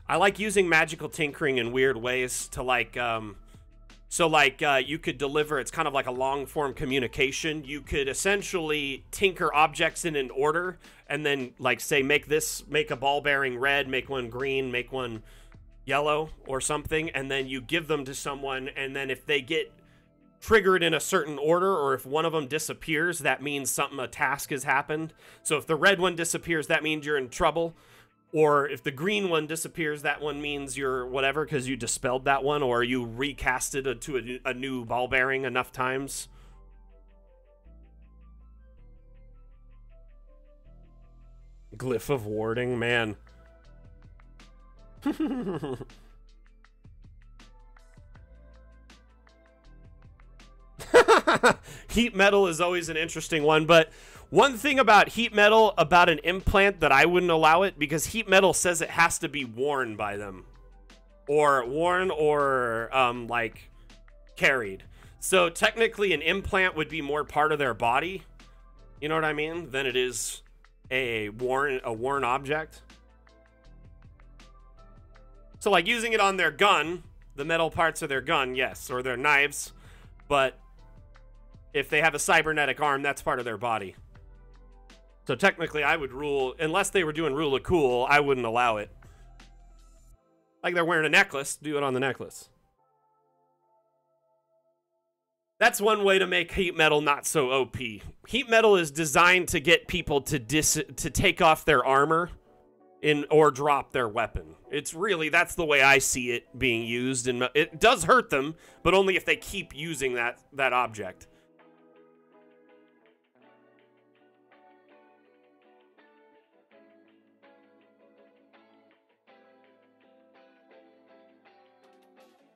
I like using magical tinkering in weird ways to like, you could deliver, it's kind of like a long form communication. You could essentially tinker objects in an order and then like say, make a ball bearing red, make one green, make one yellow or something. And then you give them to someone. And then if they get triggered in a certain order, or if one of them disappears, that means a task has happened. So if the red one disappears, that means you're in trouble. Or if the green one disappears, that one means you're whatever because you dispelled that one, or you recast it to a new ball bearing enough times. Glyph of warding, man. Heat metal is always an interesting one, but one thing about heat metal, about an implant, that I wouldn't allow it, because heat metal says it has to be worn by them. Or worn or, like, carried. So technically an implant would be more part of their body, you know what I mean, than it is a worn object. So like using it on their gun, the metal parts of their gun, yes, or their knives, but if they have a cybernetic arm, that's part of their body. So technically, I would rule, unless they were doing rule of cool, I wouldn't allow it. Like they're wearing a necklace, do it on the necklace. That's one way to make heat metal not so OP. Heat metal is designed to get people to take off their armor or drop their weapon. It's really, that's the way I see it being used, and it does hurt them, but only if they keep using that object.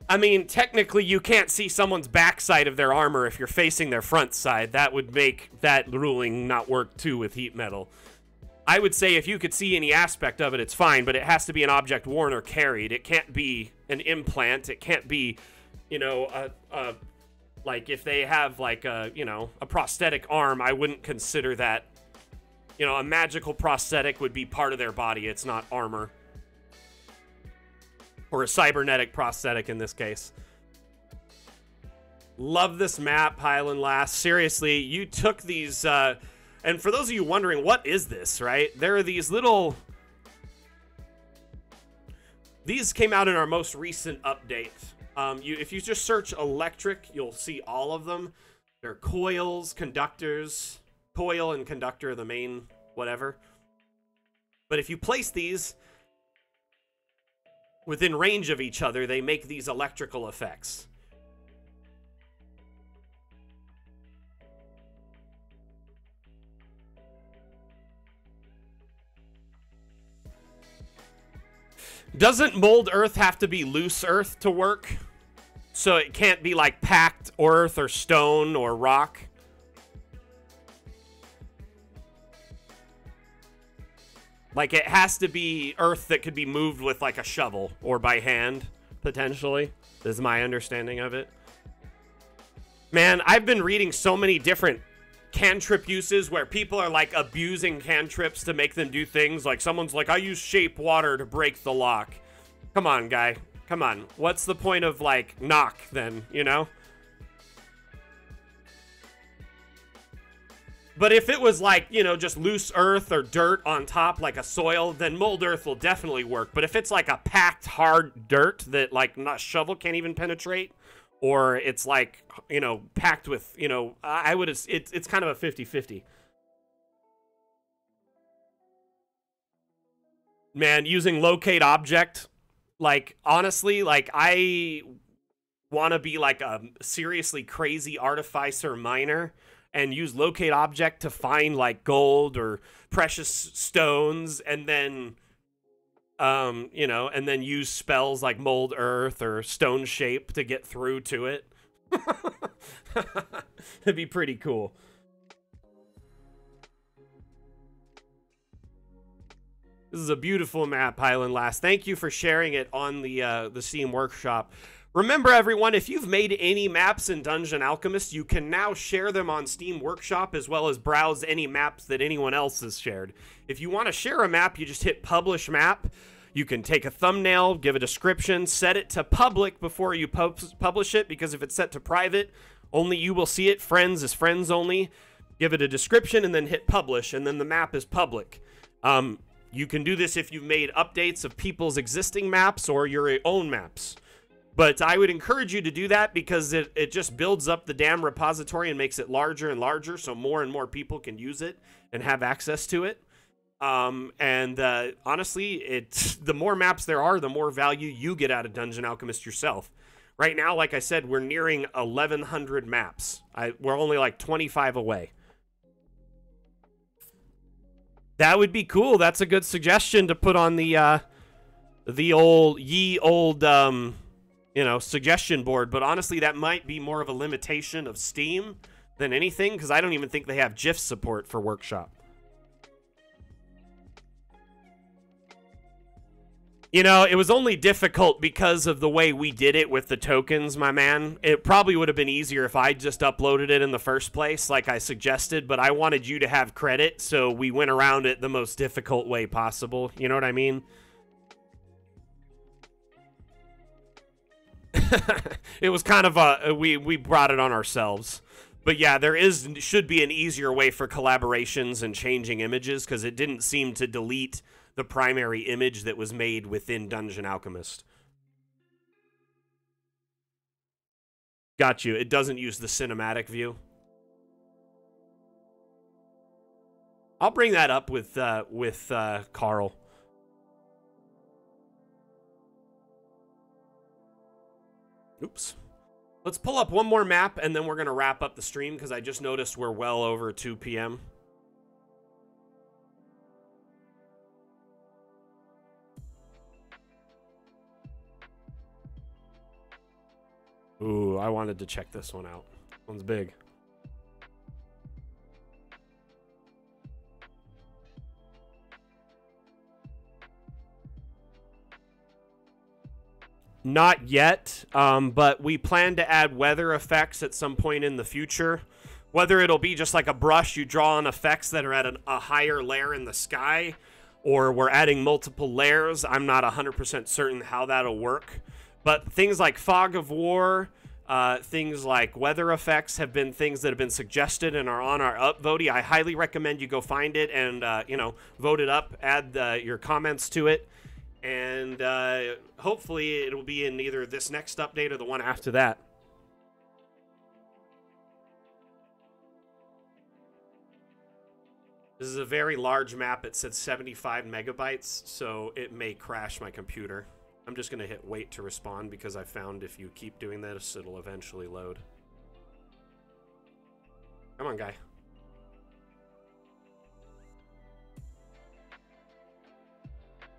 I mean, technically, you can't see someone's backside of their armor if you're facing their front side. That would make that ruling not work, too, with heat metal. I would say if you could see any aspect of it, it's fine, but it has to be an object worn or carried. It can't be an implant. It can't be, you know, like if they have, like, a prosthetic arm, I wouldn't consider that, you know, a magical prosthetic would be part of their body. It's not armor. Or a cybernetic prosthetic in this case. Love this map, Highland Lass. Seriously, you took these, and for those of you wondering, what is this, right? There are these little... These came out in our most recent update. If you just search electric, you'll see all of them. They're coils, conductors. Coil and conductor are the main whatever. But if you place these... within range of each other, they make these electrical effects. Doesn't mold earth have to be loose earth to work? So it can't be like packed earth or stone or rock? Like it has to be earth that could be moved with like a shovel or by hand, potentially, is my understanding of it. Man, I've been reading so many different cantrip uses where people are like abusing cantrips to make them do things. Like someone's like, I use shape water to break the lock. Come on, guy. Come on. What's the point of like knock then, you know? But if it was like, you know, just loose earth or dirt on top, like a soil, then mold earth will definitely work. But if it's like a packed hard dirt that like not shovel can't even penetrate, or it's like, you know, packed with, you know, I would, it's kind of a 50-50. Man, using locate object, like, honestly, like, I want to be like a seriously crazy artificer miner and use locate object to find like gold or precious stones, and then you know, and then use spells like mold earth or stone shape to get through to it. It'd be pretty cool. This is a beautiful map, Highland Lass. Thank you for sharing it on the Steam Workshop. Remember, everyone, if you've made any maps in Dungeon Alchemist, you can now share them on Steam Workshop, as well as browse any maps that anyone else has shared. If you want to share a map, you just hit Publish Map. You can take a thumbnail, give a description, set it to public before you publish it, because if it's set to private, only you will see it. Friends is friends only. Give it a description, and then hit Publish, and then the map is public. You can do this if you've made updates of people's existing maps or your own maps. But I would encourage you to do that, because it just builds up the damn repository and makes it larger and larger, so more and more people can use it and have access to it. Honestly, the more maps there are, the more value you get out of Dungeon Alchemist yourself. Right now, like I said, we're nearing 1,100 maps. We're only like 25 away. That would be cool. That's a good suggestion to put on the old you know, suggestion board. But honestly, that might be more of a limitation of Steam than anything, because I don't even think they have GIF support for Workshop. You know, it was only difficult because of the way we did it with the tokens, my man. It probably would have been easier if I just uploaded it in the first place, like I suggested, but I wanted you to have credit, so we went around it the most difficult way possible. You know what I mean? It was kind of we brought it on ourselves. But yeah, should be an easier way for collaborations and changing images, because it didn't seem to delete the primary image that was made within Dungeon Alchemist. Got you. It doesn't use the cinematic view. I'll bring that up with Carl. Oops. Let's pull up one more map, and then we're going to wrap up the stream, because I just noticed we're well over 2 p.m. Ooh, I wanted to check this one out. One's big. Not yet, but we plan to add weather effects at some point in the future. Whether it'll be just like a brush, you draw on effects that are at a higher layer in the sky, or we're adding multiple layers, I'm not 100% certain how that'll work. But things like fog of war, things like weather effects have been things that have been suggested and are on our upvote. I highly recommend you go find it and, you know, vote it up, add your comments to it. And hopefully it'll be in either this next update or the one after that. This is a very large map. It says 75 megabytes, so it may crash my computer. I'm just going to hit wait to respond because I found if you keep doing this, it'll eventually load. Come on, guy.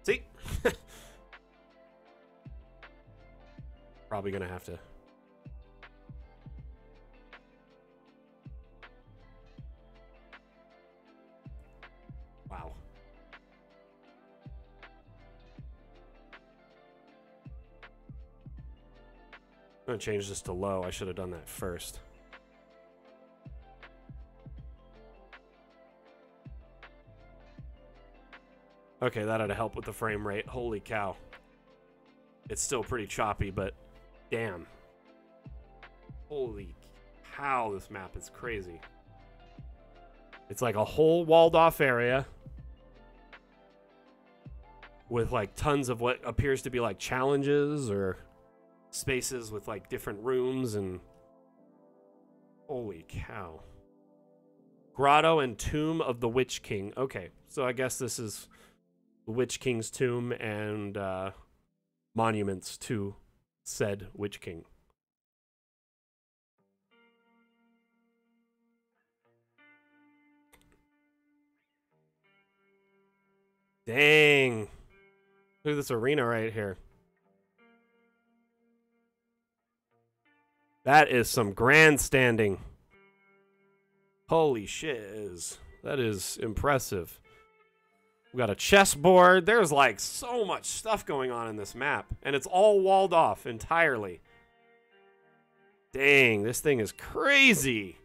See? Probably going to have to... Wow. I'm going to change this to low. I should have done that first. Okay, that ought to help with the frame rate. Holy cow. It's still pretty choppy, but damn. Holy cow, this map is crazy. It's like a whole walled off area with like tons of what appears to be like challenges or spaces with like different rooms and holy cow. Grotto and Tomb of the Witch King. Okay, so I guess this is the Witch King's tomb and monuments to said Witch King. Dang. Look at this arena right here. That is some grandstanding. Holy shit, that is impressive. We got a chessboard. There's like so much stuff going on in this map. And it's all walled off entirely. Dang, this thing is crazy.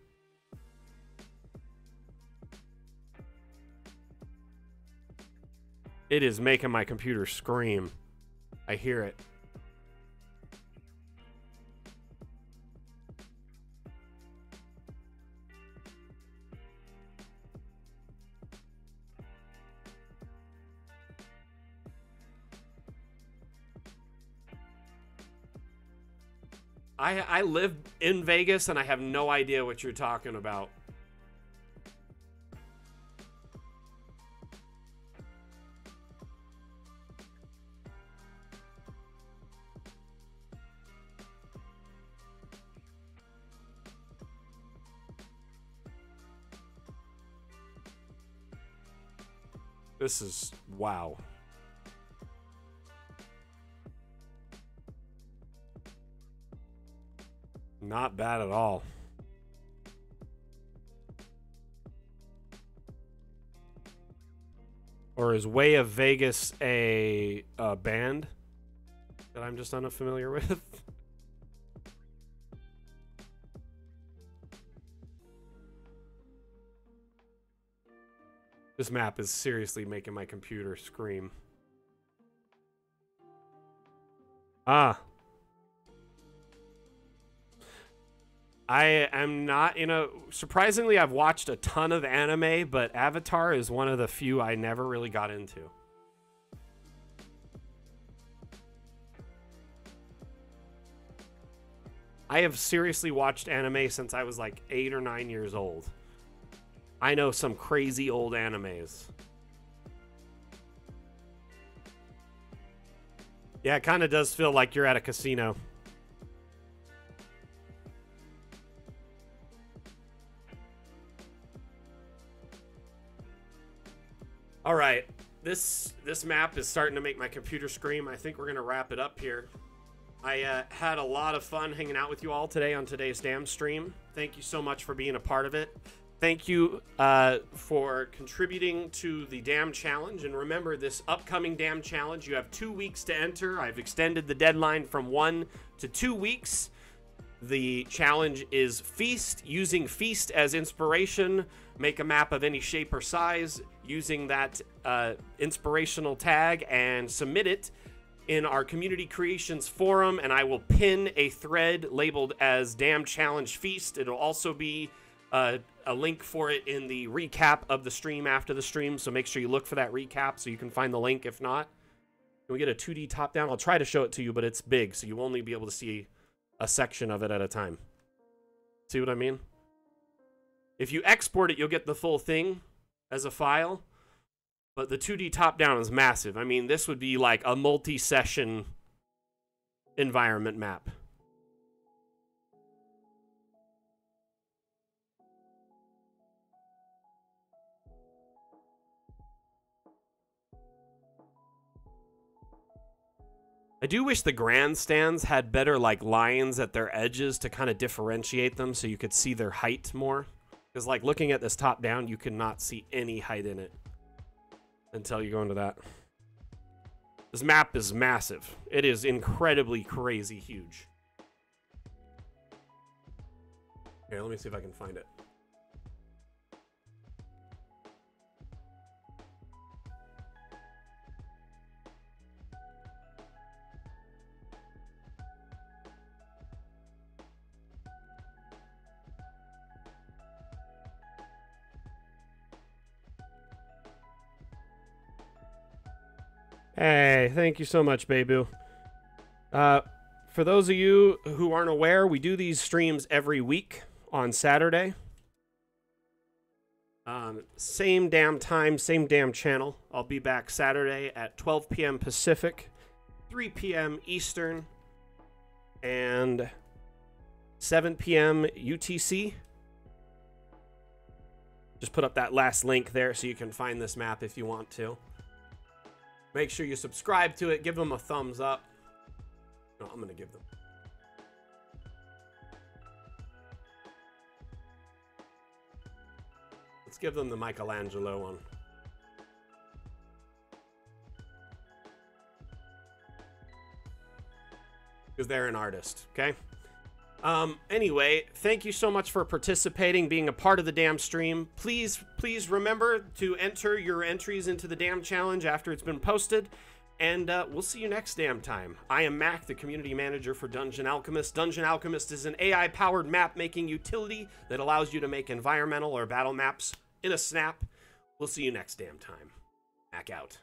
It is making my computer scream. I hear it. I live in Vegas and I have no idea what you're talking about. This is wow. Not bad at all. Or is Way of Vegas a band that I'm just unfamiliar with? This map is seriously making my computer scream. Ah. I am not, you know, surprisingly, I've watched a ton of anime, but Avatar is one of the few I never really got into. I have seriously watched anime since I was like 8 or 9 years old. I know some crazy old animes. Yeah, it kind of does feel like you're at a casino. All right, this map is starting to make my computer scream. I think we're gonna wrap it up here. I had a lot of fun hanging out with you all today on today's Damn stream. Thank you so much for being a part of it. Thank you for contributing to the Damn Challenge. And remember, this upcoming Damn Challenge, you have 2 weeks to enter. I've extended the deadline from 1 to 2 weeks. The challenge is Feast. Using Feast as inspiration, make a map of any shape or size using that inspirational tag and submit it in our community creations forum, and I will pin a thread labeled as Damn Challenge Feast. It'll also be a link for it in the recap of the stream after the stream, so make sure you look for that recap so you can find the link. If not, can we get a 2D top down? I'll try to show it to you, but it's big, so you'll only be able to see a section of it at a time. See what I mean? If you export it, you'll get the full thing as a file, but the 2D top down is massive. I mean, this would be like a multi-session environment map. I do wish the grandstands had better like lines at their edges to kind of differentiate them so you could see their height more. Because like looking at this top down, you cannot see any height in it until you go into that. This map is massive. It is incredibly crazy huge. Here, let me see if I can find it. Hey, thank you so much, Babu. For those of you who aren't aware, we do these streams every week on Saturday. Same damn time, same damn channel. I'll be back Saturday at 12 p.m. Pacific, 3 p.m. Eastern, and 7 p.m. UTC. Just put up that last link there so you can find this map if you want to. Make sure you subscribe to it. Give them a thumbs up. No, I'm going to give them. Let's give them the Michelangelo one. Because they're an artist, okay? Anyway, thank you so much for participating, being a part of the damn stream. Please remember to enter your entries into the damn challenge after it's been posted. And we'll see you next damn time. I am Mac, the community manager for Dungeon Alchemist. Dungeon Alchemist is an AI-powered map-making utility that allows you to make environmental or battle maps in a snap. We'll see you next damn time. Mac out.